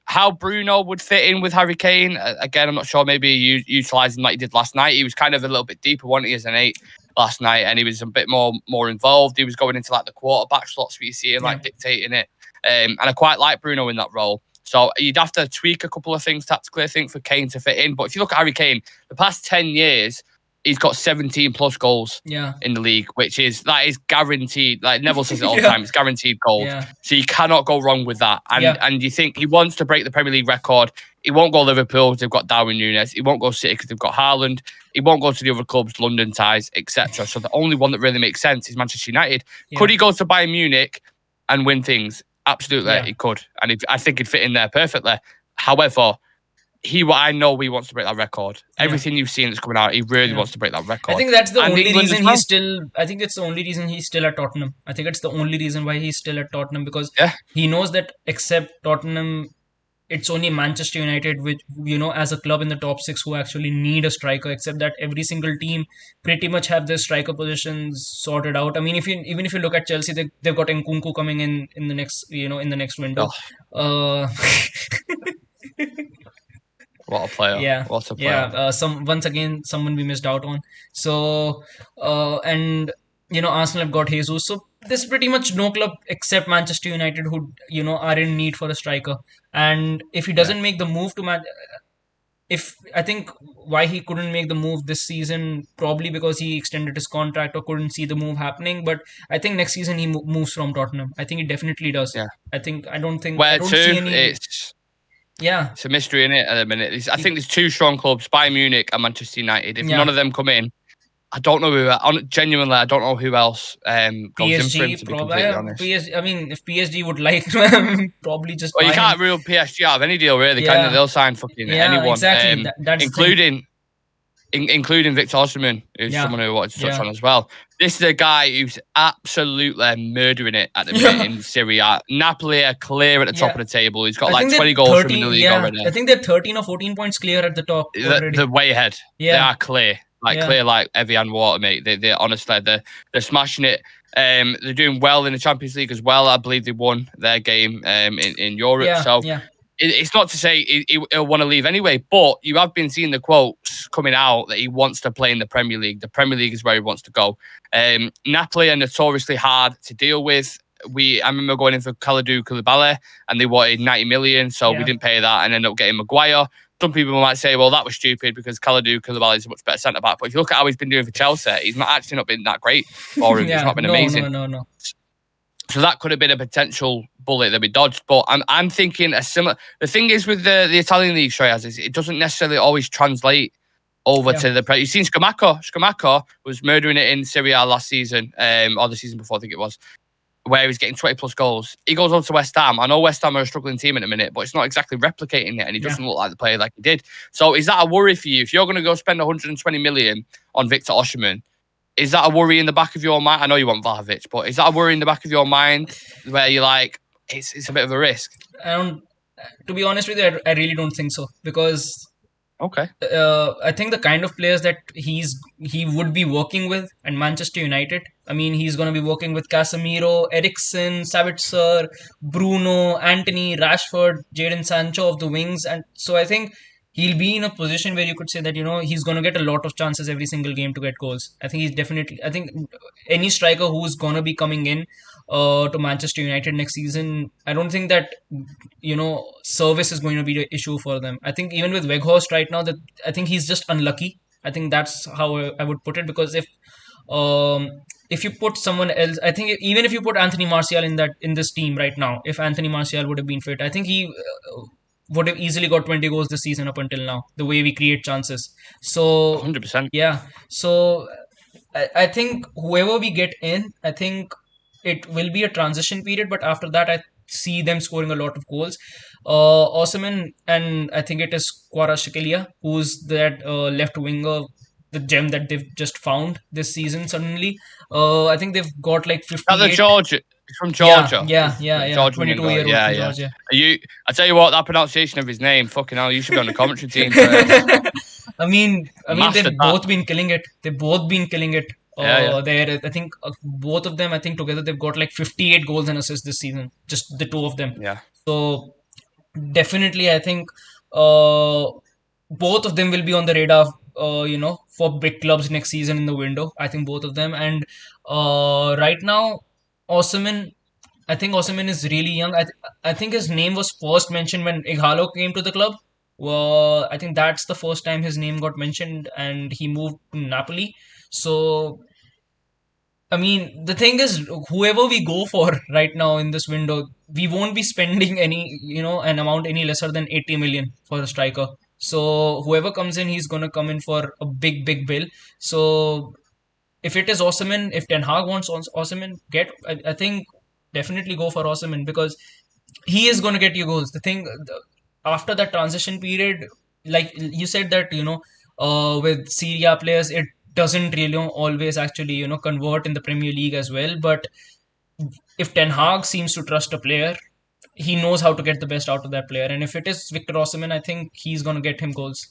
How Bruno would fit in with Harry Kane. Again, I'm not sure. Maybe utilising like he did last night. He was kind of a little bit deeper, wasn't he, as an 8 last night, and he was a bit more involved. He was going into like the quarterback slots where you see him like dictating it. And I quite like Bruno in that role. So you'd have to tweak a couple of things tactically, I think, for Kane to fit in. But if you look at Harry Kane, the past 10 years, he's got 17 plus goals in the league, that is guaranteed. Like Neville says it all the time, it's guaranteed goals. Yeah. So you cannot go wrong with that. And you think he wants to break the Premier League record. He won't go Liverpool because they've got Darwin Núñez. He won't go City because they've got Haaland. He won't go to the other clubs, London ties, etc. So the only one that really makes sense is Manchester United. Could he go to Bayern Munich and win things? Absolutely, he could. And I think he'd fit in there perfectly. However, I know he wants to break that record. Everything you've seen that's coming out, he really wants to break that record. I think that's the only reason he's still. I think it's the only reason he's still at Tottenham. I think it's the only reason why he's still at Tottenham, because he knows that except Tottenham, it's only Manchester United, which as a club in the top 6, who actually need a striker. Except that every single team pretty much have their striker positions sorted out. I mean, if you look at Chelsea, they've got Nkunku coming in the next window. What a player! What a player! Once again, someone we missed out on. So, and Arsenal have got Jesus. So there's pretty much no club except Manchester United who are in need for a striker. And if he doesn't make the move to I think why he couldn't make the move this season, probably because he extended his contract or couldn't see the move happening. But I think next season he moves from Tottenham. I think he definitely does. Yeah. I don't see any. It's a mystery in it at the minute. I think there's 2 strong clubs, Bayern Munich and Manchester United. If none of them come in, I don't know genuinely, I don't know who else goes in for him, to be completely honest. I mean, if PSG would like probably just. Well, you can't rule PSG out of any deal, really, can you? They'll sign fucking anyone, exactly. Including Victor Osimhen, who's someone who I wanted to touch on as well. This is a guy who's absolutely murdering it at the minute in Serie A. Napoli are clear at the top of the table. He's got like 20 goals from the league already. I think they're 13 or 14 points clear at the top already. They're way ahead. Yeah. They are clear. Clear like Evian water, mate. They honestly, they're smashing it. They're doing well in the Champions League as well. I believe they won their game in Europe. It's not to say he'll want to leave anyway, but you have been seeing the quotes coming out that he wants to play in the Premier League. The Premier League is where he wants to go. Napoli are notoriously hard to deal with. I remember going in for Kalidou Koulibaly and they wanted 90 million, so we didn't pay that and ended up getting Maguire. Some people might say, well, that was stupid because Kalidou Koulibaly is a much better centre-back. But if you look at how he's been doing for Chelsea, he's actually not been that great for him. He's not been amazing. No. So that could have been a potential bullet that we dodged. But I'm thinking a similar... The thing is with the Italian league, Shreyas, is it doesn't necessarily always translate over to the... You've seen Scamacca. Scamacca was murdering it in Serie A last season, or the season before, I think it was, where he's getting 20-plus goals. He goes on to West Ham. I know West Ham are a struggling team at the minute, but it's not exactly replicating it, and he doesn't look like the player like he did. So is that a worry for you? If you're going to go spend 120 million on Victor Osimhen, is that a worry in the back of your mind? I know you want Vlahovic, but is that a worry in the back of your mind where you're like, it's a bit of a risk? To be honest with you, I really don't think so. Because I think the kind of players that he would be working with at Manchester United, I mean, he's going to be working with Casemiro, Eriksen, Savitzer, Bruno, Antony, Rashford, Jadon Sancho of the wings. And so I think he'll be in a position where you could say that, he's going to get a lot of chances every single game to get goals. I think any striker who's going to be coming in to Manchester United next season, I don't think that, service is going to be the issue for them. I think even with Weghorst right now, I think he's just unlucky. I think that's how I would put it, because if you put someone else, I think even if you put Anthony Martial in this team right now, if Anthony Martial would have been fit, I think he would have easily got 20 goals this season up until now, the way we create chances. So 100%. Yeah. So I think whoever we get in, I think it will be a transition period, but after that, I see them scoring a lot of goals. Osimhen, and I think it is Kvaratskhelia, who's that left winger, the gem that they've just found this season suddenly. I think they've got like 58. He's from Georgia. Yeah. 22-year-old from Georgia. I tell you what, that pronunciation of his name, fucking hell, you should be on the commentary team. I mean, they've both been killing it. There, I think both of them, together they've got like 58 goals and assists this season. Just the two of them. Yeah. So definitely, I think both of them will be on the radar. For big clubs next season in the window. I think both of them. And right now, Osimhen, I think Osimhen is really young. I think his name was first mentioned when Ighalo came to the club. Well, I think that's the first time his name got mentioned, and he moved to Napoli. So, I mean, the thing is, whoever we go for right now in this window, we won't be spending an amount any lesser than 80 million for a striker. So, whoever comes in, he's going to come in for a big, big bill. So, if it is Osimhen, if Ten Hag wants Osimhen, I think definitely go for Osimhen, because he is going to get you goals. The thing, after that transition period, like you said that, with Serie A players, it doesn't really always actually, convert in the Premier League as well. But if Ten Hag seems to trust a player, he knows how to get the best out of that player. And if it is Victor Osimhen, I think he's going to get him goals.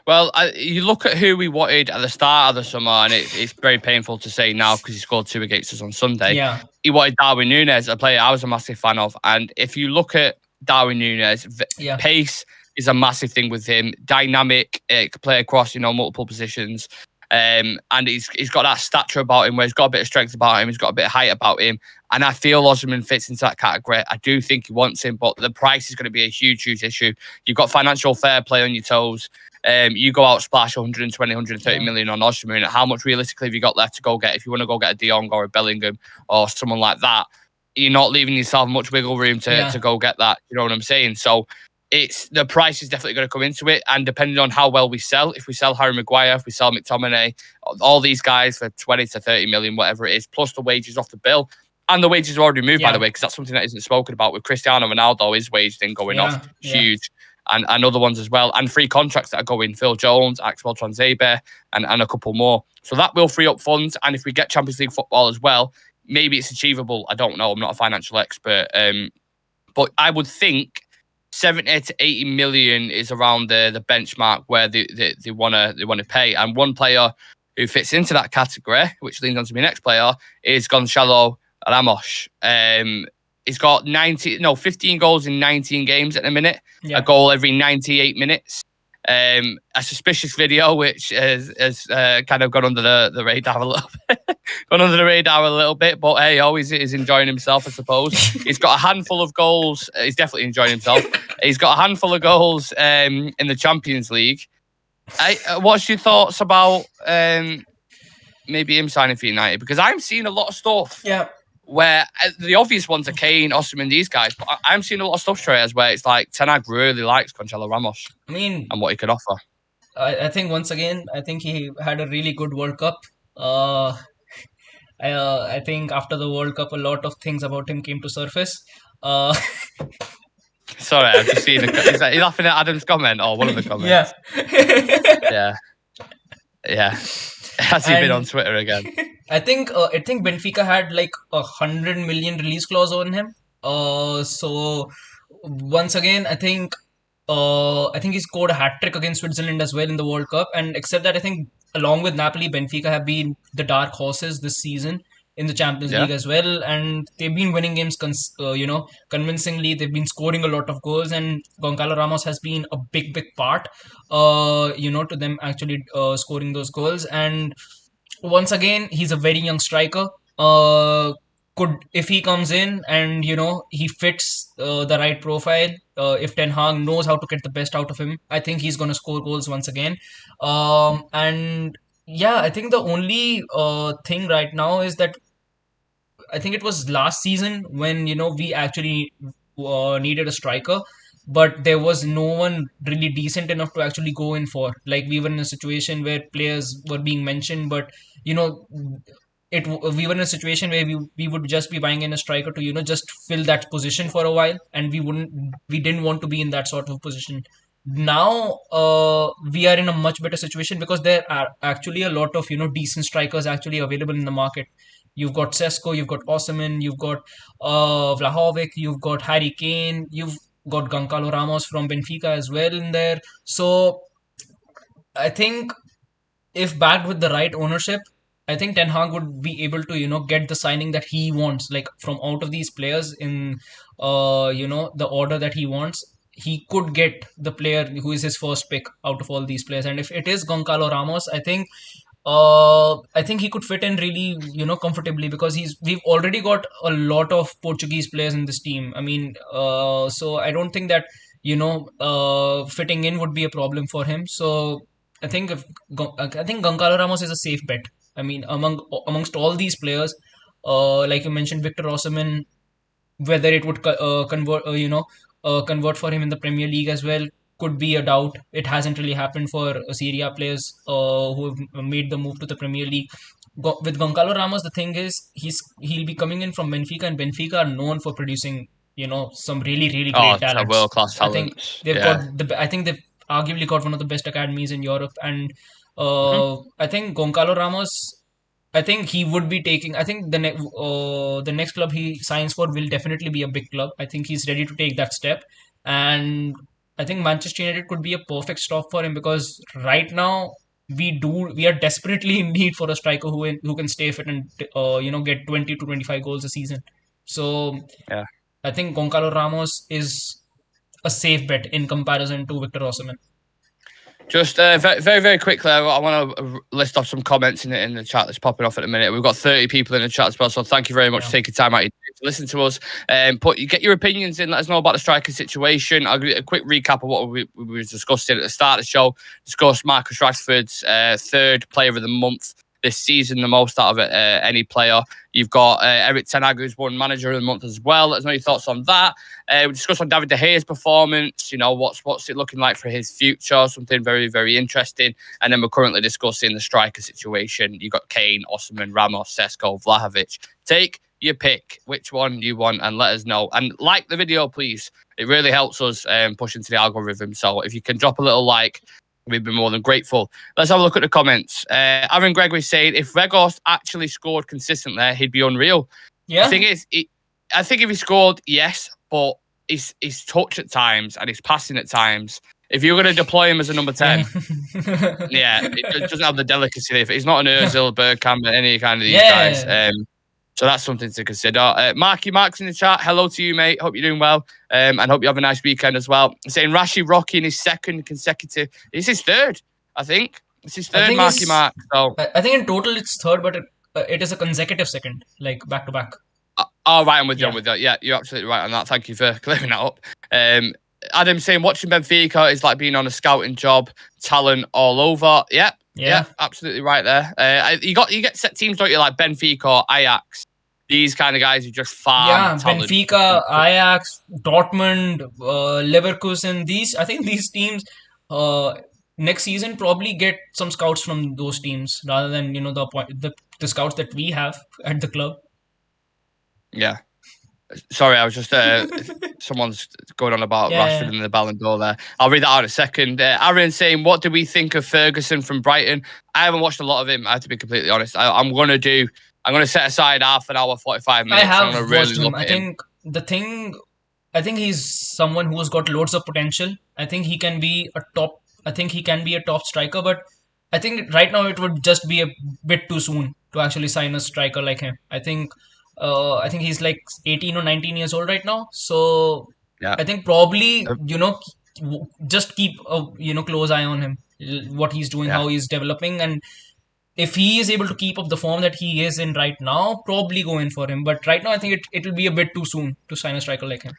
Well, you look at who we wanted at the start of the summer, and it's very painful to say now because he scored 2 against us on Sunday. Yeah. He wanted Darwin Núñez, a player I was a massive fan of. And if you look at Darwin Núñez, pace is a massive thing with him. Dynamic, can play across, multiple positions. And he's got that stature about him where he's got a bit of strength about him. He's got a bit of height about him. And I feel Osimhen fits into that category. I do think he wants him, but the price is going to be a huge, huge issue. You've got financial fair play on your toes. You go out, splash 120, 130 million on Osimhen. How much realistically have you got left to go get? If you want to go get a De Jong or a Bellingham or someone like that, you're not leaving yourself much wiggle room to go get that. You know what I'm saying? So the price is definitely going to come into it, and depending on how well we sell, if we sell Harry Maguire, if we sell McTominay, all these guys for 20 to 30 million, whatever it is, plus the wages off the bill, and the wages are already moved, by the way, because that's something that isn't spoken about with Cristiano Ronaldo. His wage thing going off huge, and other ones as well, and free contracts that are going, Phil Jones, Axel Tuanzebe, and a couple more. So that will free up funds, and if we get Champions League football as well, maybe it's achievable. I don't know. I'm not a financial expert, but I would think 70 to 80 million is around the benchmark where they want to pay. And one player who fits into that category, which leads on to my next player, is Gonçalo Ramos. He's got 15 goals in 19 games at the minute, a goal every 98 minutes. A suspicious video, which has kind of gone under the radar a little bit. But hey, always is enjoying himself, I suppose. He's got a handful of goals. He's definitely enjoying himself. He's got a handful of goals in the Champions League. What's your thoughts about maybe him signing for United? Because I'm seeing a lot of stuff. Yeah. Where the obvious ones are Kane, Osimhen, these guys, but I'm seeing a lot of stuff, Treyas, where it's like Ten Hag really likes Gonçalo Ramos. I mean, and what he can offer. I think once again, I think he had a really good World Cup. I think after the World Cup, a lot of things about him came to surface. Sorry, I've just seen. Is he laughing at Adam's comment or one of the comments? Yeah. Has he been on Twitter again? I think Benfica had like 100 million release clause on him. So once again, I think he scored a hat trick against Switzerland as well in the World Cup. And except that, I think along with Napoli, Benfica have been the dark horses this season in the Champions League as well, and they've been winning games convincingly. They've been scoring a lot of goals, and Gonçalo Ramos has been a big part to them actually scoring those goals. And once again, he's a very young striker. If he comes in and he fits the right profile, if Ten Hag knows how to get the best out of him, I think he's going to score goals once again. And yeah, I think the only thing right now is that I think it was last season when we actually needed a striker, but there was no one really decent enough to actually go in for. Like, we were in a situation where players were being mentioned, but we were in a situation where we would just be buying in a striker to just fill that position for a while, and we didn't want to be in that sort of position. Now we are in a much better situation because there are actually a lot of decent strikers actually available in the market. You've got Sesko, you've got Osimhen, you've got Vlahovic, you've got Harry Kane, you've got Gonçalo Ramos from Benfica as well in there. So I think if backed with the right ownership, I think Ten Hag would be able to get the signing that he wants, like from out of these players in the order that he wants. He could get the player who is his first pick out of all these players, and if it is Gonçalo Ramos, I think he could fit in really, comfortably, because we've already got a lot of Portuguese players in this team. I mean, so I don't think that fitting in would be a problem for him. So I think Gonçalo Ramos is a safe bet. I mean, amongst all these players, like you mentioned, Victor Osimhen, whether it would convert for him in the Premier League as well could be a doubt. It hasn't really happened for Serie A players who have made the move to the Premier League. With Gonçalo Ramos, the thing is he'll be coming in from Benfica, and Benfica are known for producing some really great talents. World-class talent. I think they've arguably got one of the best academies in Europe, and I think Gonçalo Ramos, I think he would be taking. I think the next club he signs for will definitely be a big club. I think he's ready to take that step, and I think Manchester United could be a perfect stop for him, because right now we are desperately in need for a striker who can stay fit and get 20 to 25 goals a season. So yeah, I think Gonçalo Ramos is a safe bet in comparison to Victor Osimhen. Just very, very quickly, I want to list off some comments in the chat that's popping off at the minute. We've got 30 people in the chat as well, so thank you very much for taking time out to listen to us. Get your opinions in, let us know about the striker situation. I'll give you a quick recap of what we were discussing at the start of the show. Discussed Marcus Rashford's third player of the month this season, the most out of any player. You've got Erik Ten Hag, who's won Manager of the Month as well. Let us know your thoughts on that. We discussed on David De Gea's performance. What's it looking like for his future? Something very, very interesting. And then we're currently discussing the striker situation. You've got Kane, Osimhen, Ramos, Sesko, Vlahovic. Take your pick, which one you want, and let us know. And like the video, please. It really helps us push into the algorithm. So if you can drop a little like, we'd be more than grateful. Let's have a look at the comments. Aaron Gregory saying, if Weghorst actually scored consistently, he'd be unreal. Yeah. The thing is, I think if he scored, yes, but his touch at times and his passing at times, if you're going to deploy him as a number 10, yeah, it doesn't have the delicacy. He's not an Ozil, Bergkamp, any kind of these guys. So that's something to consider. Marky Mark's in the chat. Hello to you, mate. Hope you're doing well. And hope you have a nice weekend as well. Saying Rashi Rocky in his second consecutive. It's his third, I think. It's his third Marky Mark. So I think in total it's third, but it is a consecutive second, like back to back. Oh, right, I'm with you. I'm with you. Yeah, you're absolutely right on that. Thank you for clearing that up. Adam saying watching Benfica is like being on a scouting job, talent all over. Yeah, absolutely right there. You get set teams, don't you, like Benfica or Ajax? These kind of guys who just farm talent. Benfica, Ajax, Dortmund, Leverkusen. I think these teams next season probably get some scouts from those teams rather than the scouts that we have at the club. Yeah. Sorry, I was just someone's going on about Rashford and the Ballon d'Or there. I'll read that out in a second. Aaron saying, what do we think of Ferguson from Brighton? I haven't watched a lot of him, I have to be completely honest. I'm going to set aside half an hour, 45 minutes. I have watched him. I think he's someone who's got loads of potential. I think he can be a top striker, but I think right now it would just be a bit too soon to actually sign a striker like him. I think he's like 18 or 19 years old right now. So I think probably, just keep a close eye on him, what he's doing, how he's developing. And if he is able to keep up the form that he is in right now, probably go in for him. But right now, I think it will be a bit too soon to sign a striker like him.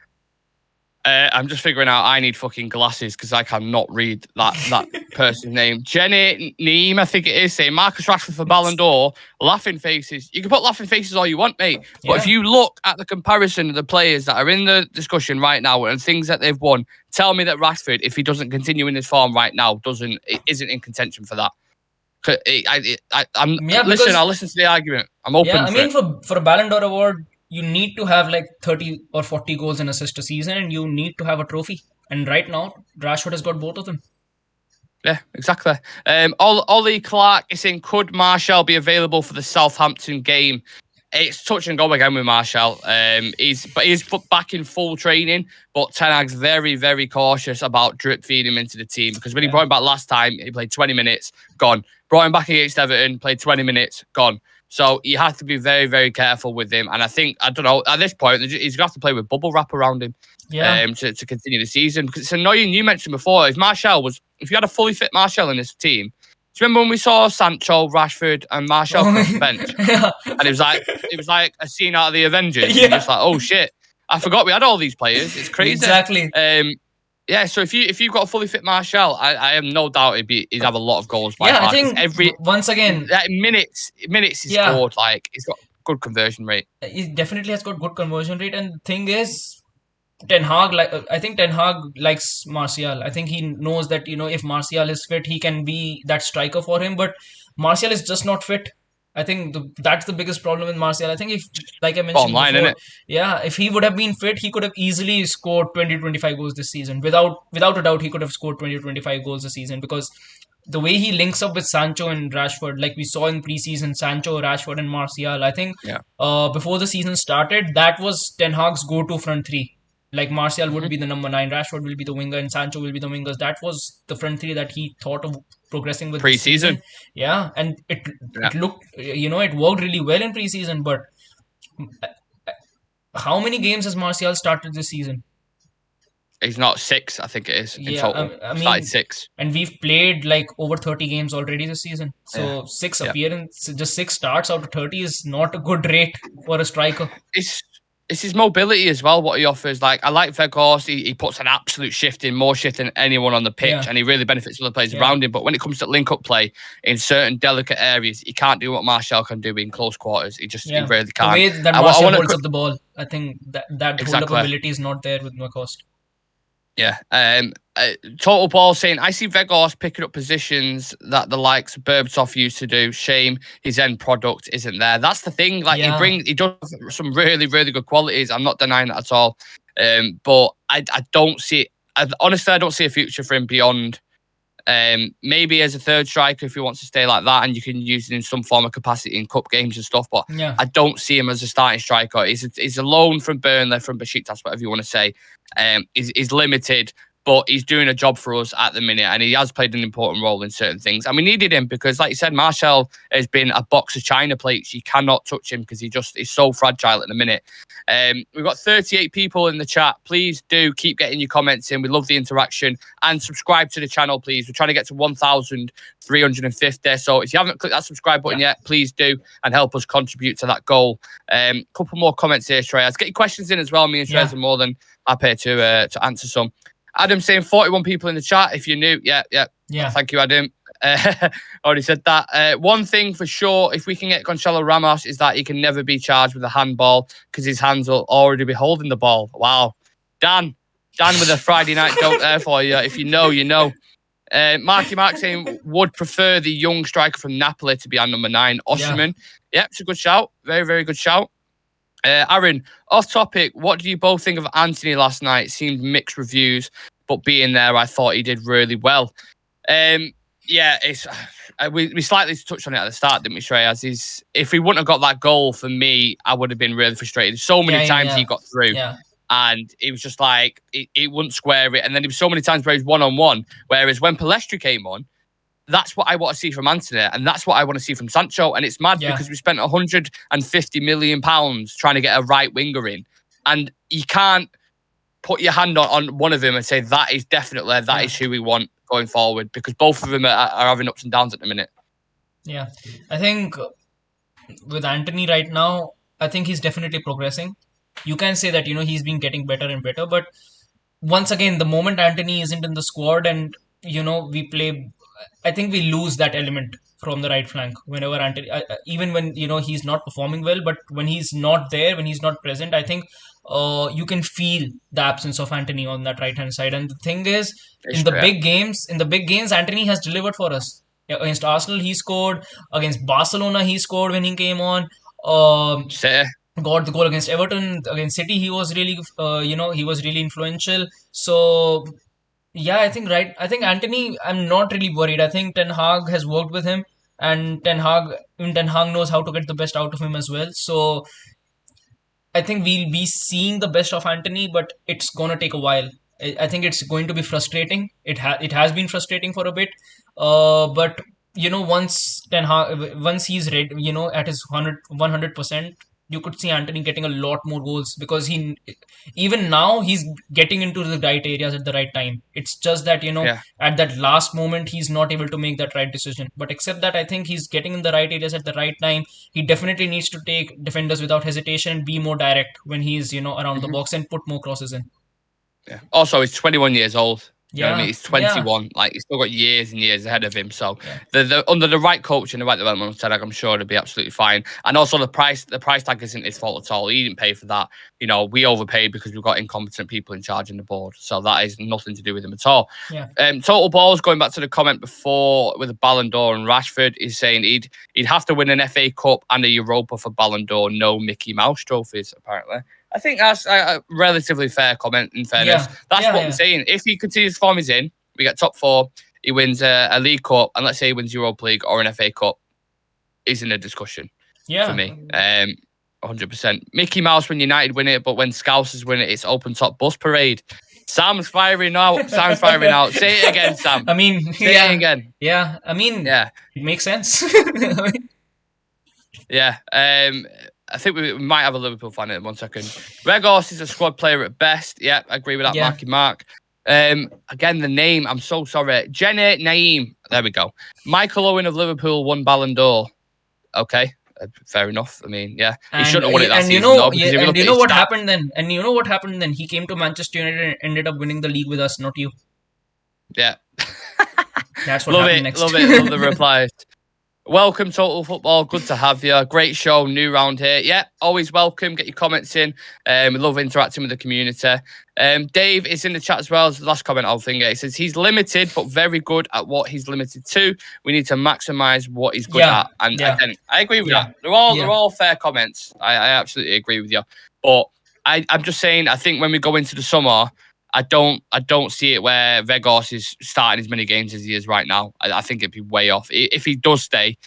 I'm just figuring out I need fucking glasses because I cannot read that person's name. Jenny Neem, I think it is, saying Marcus Rashford for Ballon d'Or. Laughing faces. You can put laughing faces all you want, mate. But if you look at the comparison of the players that are in the discussion right now and things that they've won, tell me that Rashford, if he doesn't continue in his form right now, isn't in contention for that. Listen, I'll listen to the argument. I'm open. For a Ballon d'Or award, you need to have like 30 or 40 goals and assists a season, and you need to have a trophy. And right now, Rashford has got both of them. Yeah, exactly. Ollie Clark is saying, could Martial be available for the Southampton game? It's touch and go again with Martial. He's back in full training, but Ten Hag's very, very cautious about drip feeding him into the team because when he brought him back last time, he played 20 minutes, gone. Brought him back against Everton, played 20 minutes, gone. So you have to be very, very careful with him. And I think, I don't know, at this point, he's going to have to play with bubble wrap around him to continue the season. Because it's annoying, you mentioned before, if you had a fully fit Martial in this team, do you remember when we saw Sancho, Rashford and Martial on the bench? And it was like a scene out of the Avengers. Yeah. And it's like, oh shit, I forgot we had all these players. It's crazy. Exactly. So if you've got a fully fit Martial, I have no doubt he'd have a lot of goals by far. I think once again minutes he's scored, like he's got good conversion rate. He definitely has got good conversion rate, and the thing is, I think Ten Hag likes Martial. I think he knows that if Martial is fit, he can be that striker for him. But Martial is just not fit. I think that's the biggest problem with Martial. I think if, like I mentioned before, if he would have been fit, he could have easily scored 20-25 goals this season. Without a doubt, he could have scored 20-25 goals this season because the way he links up with Sancho and Rashford, like we saw in preseason, Sancho, Rashford and Martial, I think before the season started, that was Ten Hag's go-to front three. Like Martial would be the number 9, Rashford will be the winger, and Sancho will be the wingers. That was the front three that he thought of progressing with pre-season. Yeah, and it looked, it worked really well in pre-season. But how many games has Martial started this season? He's not 6, I think it is in total. Started 6, and we've played like over 30 games already this season. So 6 appearances, just 6 starts out of 30 is not a good rate for a striker. It's his mobility as well, what he offers. Like, I like Weghorst. He puts an absolute shift in, more shift than anyone on the pitch, and he really benefits other players around him. But when it comes to link-up play in certain delicate areas, he can't do what Martial can do in close quarters. He really can't. The way that Martial holds up the ball, I think that hold-up ability is not there with Weghorst. Yeah. Total Ball saying, I see Vegas picking up positions that the likes of Berbatov used to do. Shame his end product isn't there. That's the thing. Like he does some really, really good qualities. I'm not denying that at all. But I don't see honestly, I don't see a future for him beyond maybe as a third striker if he wants to stay like that, and you can use it in some form of capacity in cup games and stuff. But I don't see him as a starting striker. He's a loan from Burnley, from Besiktas, whatever you want to say. He's limited, but he's doing a job for us at the minute, and he has played an important role in certain things. And we needed him because, like you said, Martial has been a box of China plates. You cannot touch him because he's so fragile at the minute. We've got 38 people in the chat. Please do keep getting your comments in. We love the interaction, and subscribe to the channel, please. We're trying to get to 1,350. So if you haven't clicked that subscribe button yet, please do and help us contribute to that goal. Couple more comments here, Shreyas. Get your questions in as well. Me and Shreyas are more than happy to answer some. Adam saying 41 people in the chat. If you're new, yeah. Thank you, Adam. Already said that. One thing for sure, if we can get Gonzalo Ramos, is that he can never be charged with a handball because his hands will already be holding the ball. Wow. Dan with a Friday night joke there for you. If you know, you know. Marky Mark saying would prefer the young striker from Napoli to be our number 9, Osimhen. Yeah, it's a good shout. Very, very good shout. Aaron, off topic, what do you both think of Anthony last night? Seemed mixed reviews, but being there, I thought he did really well. It's we slightly touched on it at the start, didn't we, Shreyas? If he wouldn't have got that goal for me, I would have been really frustrated. So many times he got through, and it was just like it wouldn't square it. And then there was so many times where he was 1-on-1. Whereas when Palestri came on, that's what I want to see from Antony, and that's what I want to see from Sancho. And it's mad because we spent £150 million trying to get a right winger in, and you can't put your hand on one of them and say that is definitely that is who we want going forward, because both of them are having ups and downs at the minute. Yeah, I think with Antony right now, I think he's definitely progressing. You can say that he's been getting better and better, but once again, the moment Antony isn't in the squad and we play, I think we lose that element from the right flank whenever Antony, even when he's not performing well, but when he's not there, when he's not present, I think you can feel the absence of Antony on that right hand side. And the thing is, in the big games, Antony has delivered for us. Against Arsenal, he scored. Against Barcelona, he scored when he came on. Got the goal against Everton. Against City, he was really, he was really influential. So yeah, I think Antony, I'm not really worried. I think Ten Hag has worked with him, and Ten Hag knows how to get the best out of him as well. So I think we'll be seeing the best of Antony, but it's gonna take a while. I think it's going to be frustrating. It has been frustrating for a bit, but once he's ready, at his 100%, you could see Antony getting a lot more goals, because even now he's getting into the right areas at the right time. It's just that at that last moment he's not able to make that right decision. But except that, I think he's getting in the right areas at the right time. He definitely needs to take defenders without hesitation and be more direct when he's around the box and put more crosses in. Yeah. Also, he's 21 years old. You know what I mean? He's 21. Like, he's still got years and years ahead of him. So, under the right coach and the right development of Ten Hag, I'm sure it'll be absolutely fine. And also, the price tag isn't his fault at all. He didn't pay for that. We overpaid because we've got incompetent people in charge in the board. So that is nothing to do with him at all. Yeah. Total Balls, going back to the comment before with the Ballon d'Or and Rashford, is saying he'd have to win an FA Cup and a Europa for Ballon d'Or. No Mickey Mouse trophies, apparently. I think that's a relatively fair comment, in fairness. That's what I'm saying. If he continues to form he's in, we get top 4, he wins a League Cup, and let's say he wins Europa League or an FA Cup, he's in a discussion for me. 100%. Mickey Mouse when United win it, but when Scousers win it, it's open top bus parade. Sam's firing out. Say it again, Sam. I mean, say it again. Yeah, I mean, it makes sense. Yeah. I think we might have a Liverpool fan in 1 second. Regos is a squad player at best. Yeah, I agree with that, Marky Mark. Again, the name, I'm so sorry. Jenny Naeem. There we go. Michael Owen of Liverpool won Ballon d'Or. Okay, fair enough. I mean, he shouldn't have won it that season. And you know what happened then? And you know what happened then? He came to Manchester United and ended up winning the league with us, not you. Yeah. That's what happened next. Love the replies. Welcome, Total Football. Good to have you. Great show, new round here. Yeah, always welcome. Get your comments in. We love interacting with the community. Dave is in the chat as well. As the last comment I'll think. He says he's limited, but very good at what he's limited to. We need to maximise what he's good at. And again, I agree with that. They're all fair comments. I absolutely agree with you. But I'm just saying, I think when we go into the summer, I don't see it where Weghorst is starting as many games as he is right now. I think it'd be way off. If he does stay,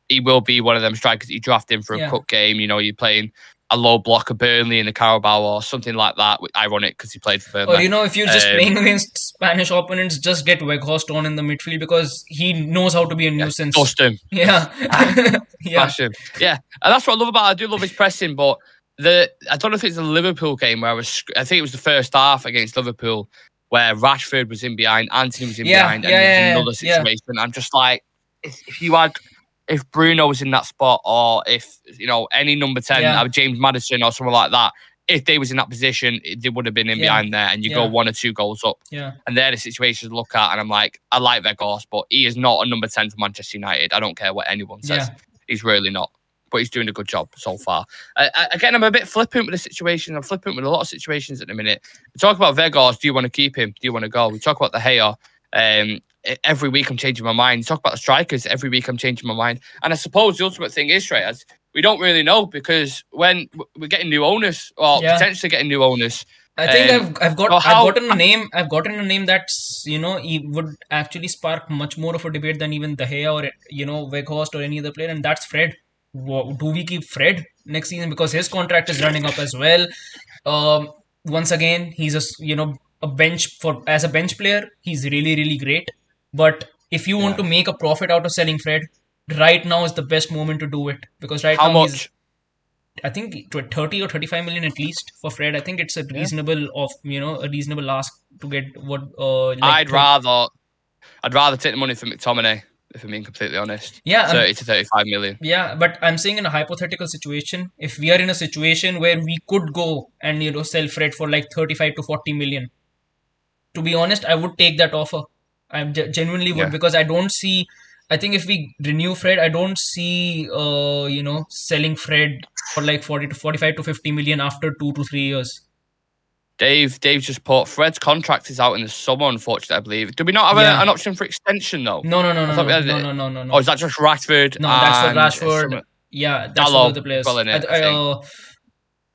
he will be one of them strikers you draft in for a cup game. You know, you're playing a low block of Burnley in the Carabao or something like that. Ironic because he played for Burnley. Or, you know, if you're just playing against Spanish opponents, just get Weghorst on in the midfield because he knows how to be a nuisance. Dust him. Yeah. Smash him. Yeah. And that's what I love about it. I do love his pressing, but I don't know if it's a Liverpool game where I think it was the first half against Liverpool where Rashford was in behind, Anthony was in behind, and there was another situation. I'm just like, if Bruno was in that spot, or if any number 10, James Maddison or someone like that, if they was in that position, they would have been in behind there, and you go 1 or 2 goals up. Yeah. And they're the situations to look at, and I'm like, I like Weghorst, but he is not a number 10 for Manchester United. I don't care what anyone says. He's really not. But he's doing a good job so far. Again, I'm a bit flippant with the situation. I'm flippant with a lot of situations at the minute. We talk about Weghorst. Do you want to keep him? Do you want to go? We talk about De Gea. Every week I'm changing my mind. We talk about the strikers. Every week I'm changing my mind. And I suppose the ultimate thing is, straight as we don't really know because when we're getting new owners or potentially getting new owners. I think I've gotten a name. I've gotten a name that's he would actually spark much more of a debate than even De Gea or Weghorst or any other player, and that's Fred. Do we keep Fred next season because his contract is running up as well? Once again, he's a bench as a bench player. He's really, really great. But if you want to make a profit out of selling Fred, right now is the best moment to do it because how much? I think 30 or 35 million at least for Fred. I think it's a reasonable a reasonable ask to get what. I'd rather take the money for McTominay. If I'm being completely honest. 30 to 35 million. Yeah, but I'm saying in a hypothetical situation, if we are in a situation where we could go and sell Fred for like 35 to 40 million, to be honest, I would take that offer. I genuinely would because I don't see. I think if we renew Fred, I don't see selling Fred for like 40 to 45 to 50 million after 2 to 3 years. Dave just put Fred's contract is out in the summer, unfortunately, I believe. Do we not have an option for extension though? No. Oh, is that just Rashford? No, that's for Rashford. That's Dallo, for the players.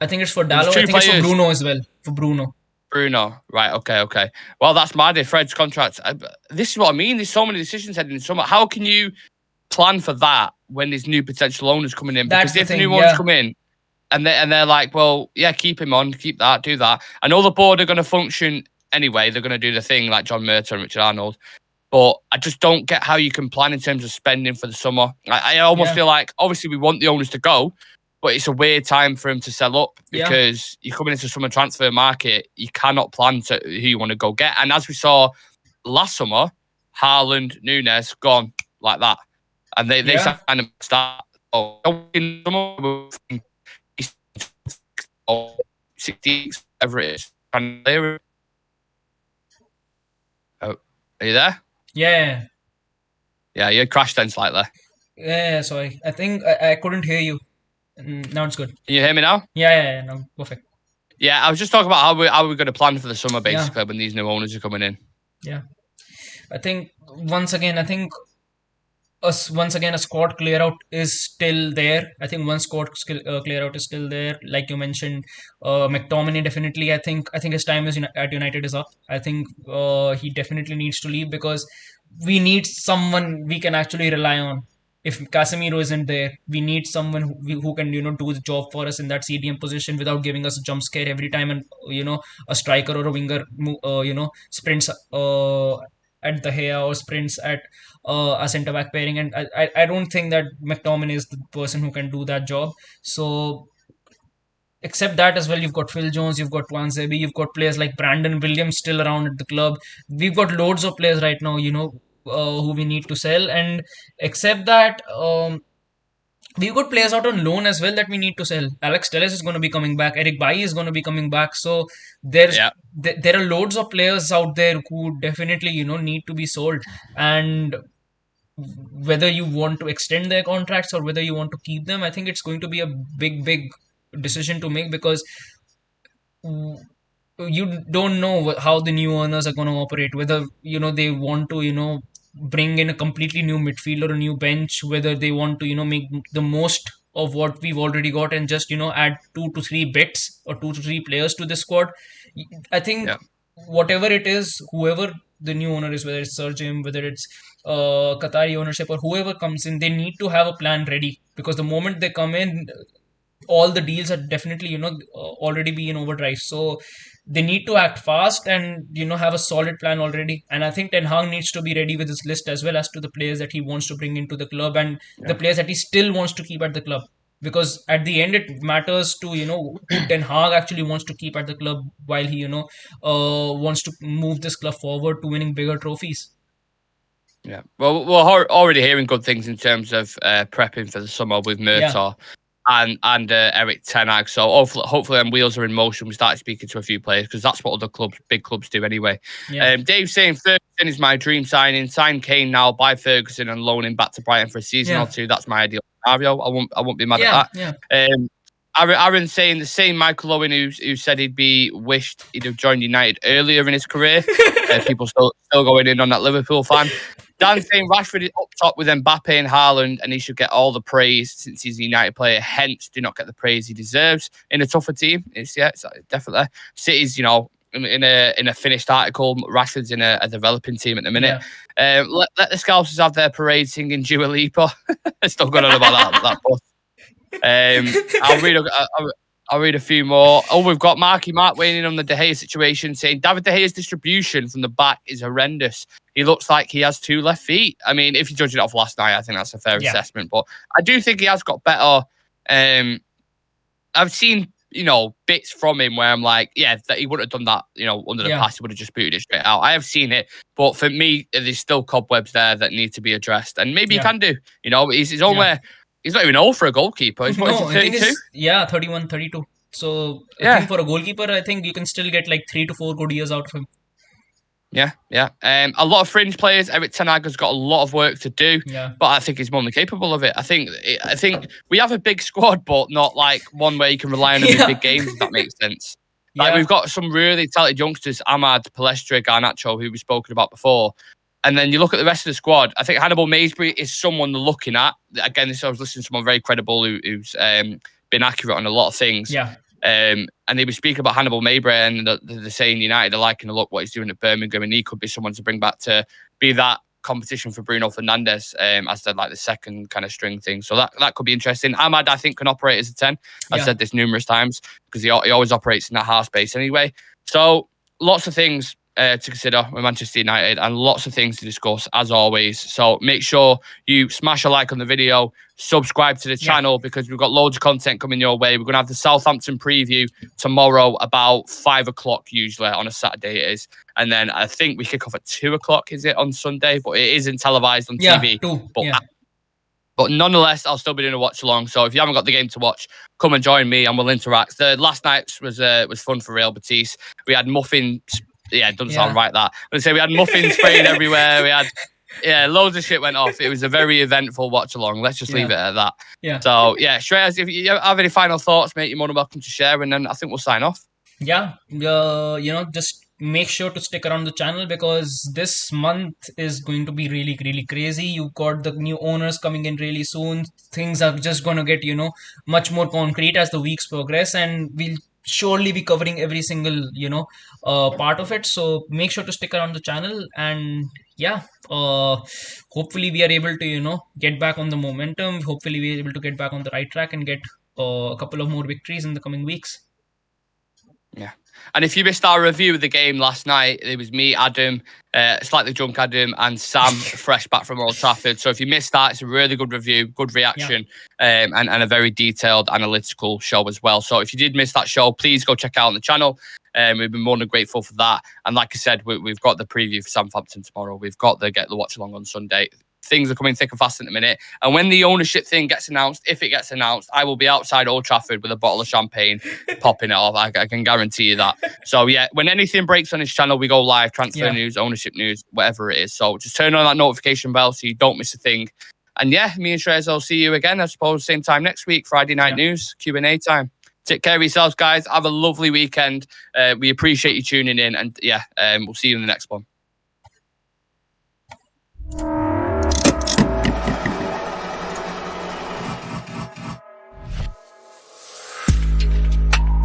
I think it's for Dallo. I think it's for Bruno as well. For Bruno. Right, okay. Well, that's mad if Fred's contract. This is what I mean. There's so many decisions heading in summer. How can you plan for that when there's new potential owners coming in? Because if new owners come in, and they're like, well, keep him on, keep that, do that. I know the board are going to function anyway. They're going to do the thing like John Murtaugh and Richard Arnold. But I just don't get how you can plan in terms of spending for the summer. I almost feel like, obviously, we want the owners to go, but it's a weird time for them to sell up because you're coming into summer transfer market. You cannot plan to who you want to go get. And as we saw last summer, Haaland, Nunes, gone like that. And they signed them to start. In summer, 60, whatever it is. Oh, are you there? Yeah, you crashed then slightly. Yeah, sorry. I think I couldn't hear you. Now it's good. Can you hear me now? Yeah, no, perfect. Yeah, I was just talking about how we're going to plan for the summer, basically, when these new owners are coming in. Yeah. I think, once again, a squad clear out is still there. I think one squad clear out is still there. Like you mentioned, McTominay definitely. I think his time at United is up. I think he definitely needs to leave because we need someone we can actually rely on. If Casemiro isn't there, we need someone who can do the job for us in that CDM position without giving us a jump scare every time, and a striker or a winger sprints at De Gea or sprints at a centre back pairing, and I don't think that McTominay is the person who can do that job. So except that as well, you've got Phil Jones, you've got Tuanzebe, you've got players like Brandon Williams still around at the club. We've got loads of players right now, who we need to sell, and except that, we've got players out on loan as well that we need to sell. Alex Telles is going to be coming back. Eric Bailly is going to be coming back. So there are loads of players out there who definitely need to be sold. And whether you want to extend their contracts or whether you want to keep them. I think it's going to be a big decision to make, because you don't know how the new owners are going to operate, whether they want to bring in a completely new midfield or a new bench, whether they want to make the most of what we've already got and just add 2 to 3 bits or 2 to 3 players to the squad. I think Yeah. whatever it is, whoever the new owner is, whether it's Sir Jim, whether it's Qatari ownership or whoever comes in, they need to have a plan ready, because the moment they come in, all the deals are definitely already be in overdrive. So they need to act fast and have a solid plan already. And I think Ten Hag needs to be ready with his list as well as to the players that he wants to bring into the club and the Yeah. players that he still wants to keep at the club. Because at the end, it matters to who Ten Hag actually wants to keep at the club, while he wants to move this club forward to winning bigger trophies. Yeah. Well, we're already hearing good things in terms of prepping for the summer with Murtaugh and Erik Ten Hag. So hopefully when wheels are in motion, we start speaking to a few players, because that's what other clubs, big clubs, do anyway. Dave's saying Ferguson is my dream signing. Sign Kane now, buy Ferguson and loan him back to Brighton for a season or two. That's my ideal scenario. I won't be mad at that. Aaron's saying the same Michael Owen who said he'd wished he'd have joined United earlier in his career. People still going in on that Liverpool fan. Dan saying Rashford is up top with Mbappe and Haaland, and he should get all the praise since he's a United player. Hence, do not get the praise he deserves in a tougher team. It's definitely. City's, in a finished article. Rashford's in a developing team at the minute. Let the Scousers have their parade singing Dua Lipa. Still going on about that bus. I'll read a few more. Oh, we've got Marky Mark weighing in on the De Gea situation, saying David De Gea's distribution from the back is horrendous. He looks like he has 2 left feet. I mean, if you judge it off last night, I think that's a fair assessment. But I do think he has got better. I've seen, bits from him where I'm like, that he wouldn't have done that, under the pass. He would have just booted it straight out. I have seen it. But for me, there's still cobwebs there that need to be addressed. And maybe he can do. He's his own way. He's not even old for a goalkeeper. He's 32? 31, 32. So I think for a goalkeeper, I think you can still get like 3 to 4 good years out of him. Yeah. A lot of fringe players. Erik Ten Hag has got a lot of work to do, but I think he's more than capable of it. I think we have a big squad, but not like one where you can rely on him in big games, if that makes sense. Like we've got some really talented youngsters, Ahmad, Palestra, Garnacho, who we've spoken about before. And then you look at the rest of the squad. I think Hannibal Maysbury is someone they're looking at. Again, I was listening to someone very credible who's been accurate on a lot of things. And they were speaking about Hannibal Maysbury, and they're saying United are liking to look what he's doing at Birmingham, and he could be someone to bring back to be that competition for Bruno Fernandes as the second kind of string thing. So that could be interesting. Ahmad, I think, can operate as a 10. I've said this numerous times because he always operates in that half space anyway. So lots of things to consider with Manchester United, and lots of things to discuss as always. So make sure you smash a like on the video, subscribe to the channel, because we've got loads of content coming your way. We're going to have the Southampton preview tomorrow about 5 o'clock, usually on a Saturday it is. And then I think we kick off at 2 o'clock, is it, on Sunday? But it isn't televised on TV. 2. But nonetheless, I'll still be doing a watch along. So if you haven't got the game to watch, come and join me and we'll interact. The last night was fun for Real Betis. We had muffins. Yeah, it doesn't sound right, that. But say we had muffins spraying everywhere. We had, loads of shit went off. It was a very eventful watch along. Let's just leave it at that. So, Shreyas, if you have any final thoughts, mate, you're more than welcome to share, and then I think we'll sign off. Just make sure to stick around the channel, because this month is going to be really, really crazy. You've got the new owners coming in really soon. Things are just going to get, much more concrete as the weeks progress, and we'll surely be covering every single part of it. So make sure to stick around the channel, and hopefully we are able to get back on the momentum. Hopefully we are able to get back on the right track and get a couple of more victories in the coming weeks. And if you missed our review of the game last night, it was me, Adam, slightly drunk Adam, and Sam, fresh back from Old Trafford. So if you missed that, it's a really good review, good reaction, and a very detailed analytical show as well. So if you did miss that show, please go check out on the channel. We've been more than grateful for that. And like I said, we've got the preview for Southampton tomorrow. We've got the Get the Watch Along on Sunday. things are coming thick and fast at the minute. And when the ownership thing gets announced, if it gets announced, I will be outside Old Trafford with a bottle of champagne, popping it off. I can guarantee you that. So yeah, when anything breaks on this channel, we go live, transfer news, ownership news, whatever it is. So just turn on that notification bell so you don't miss a thing. And yeah, me and Shreyas will see you again, I suppose, same time next week, Friday night news, Q&A time. Take care of yourselves, guys. Have a lovely weekend. We appreciate you tuning in. And yeah, we'll see you in the next one.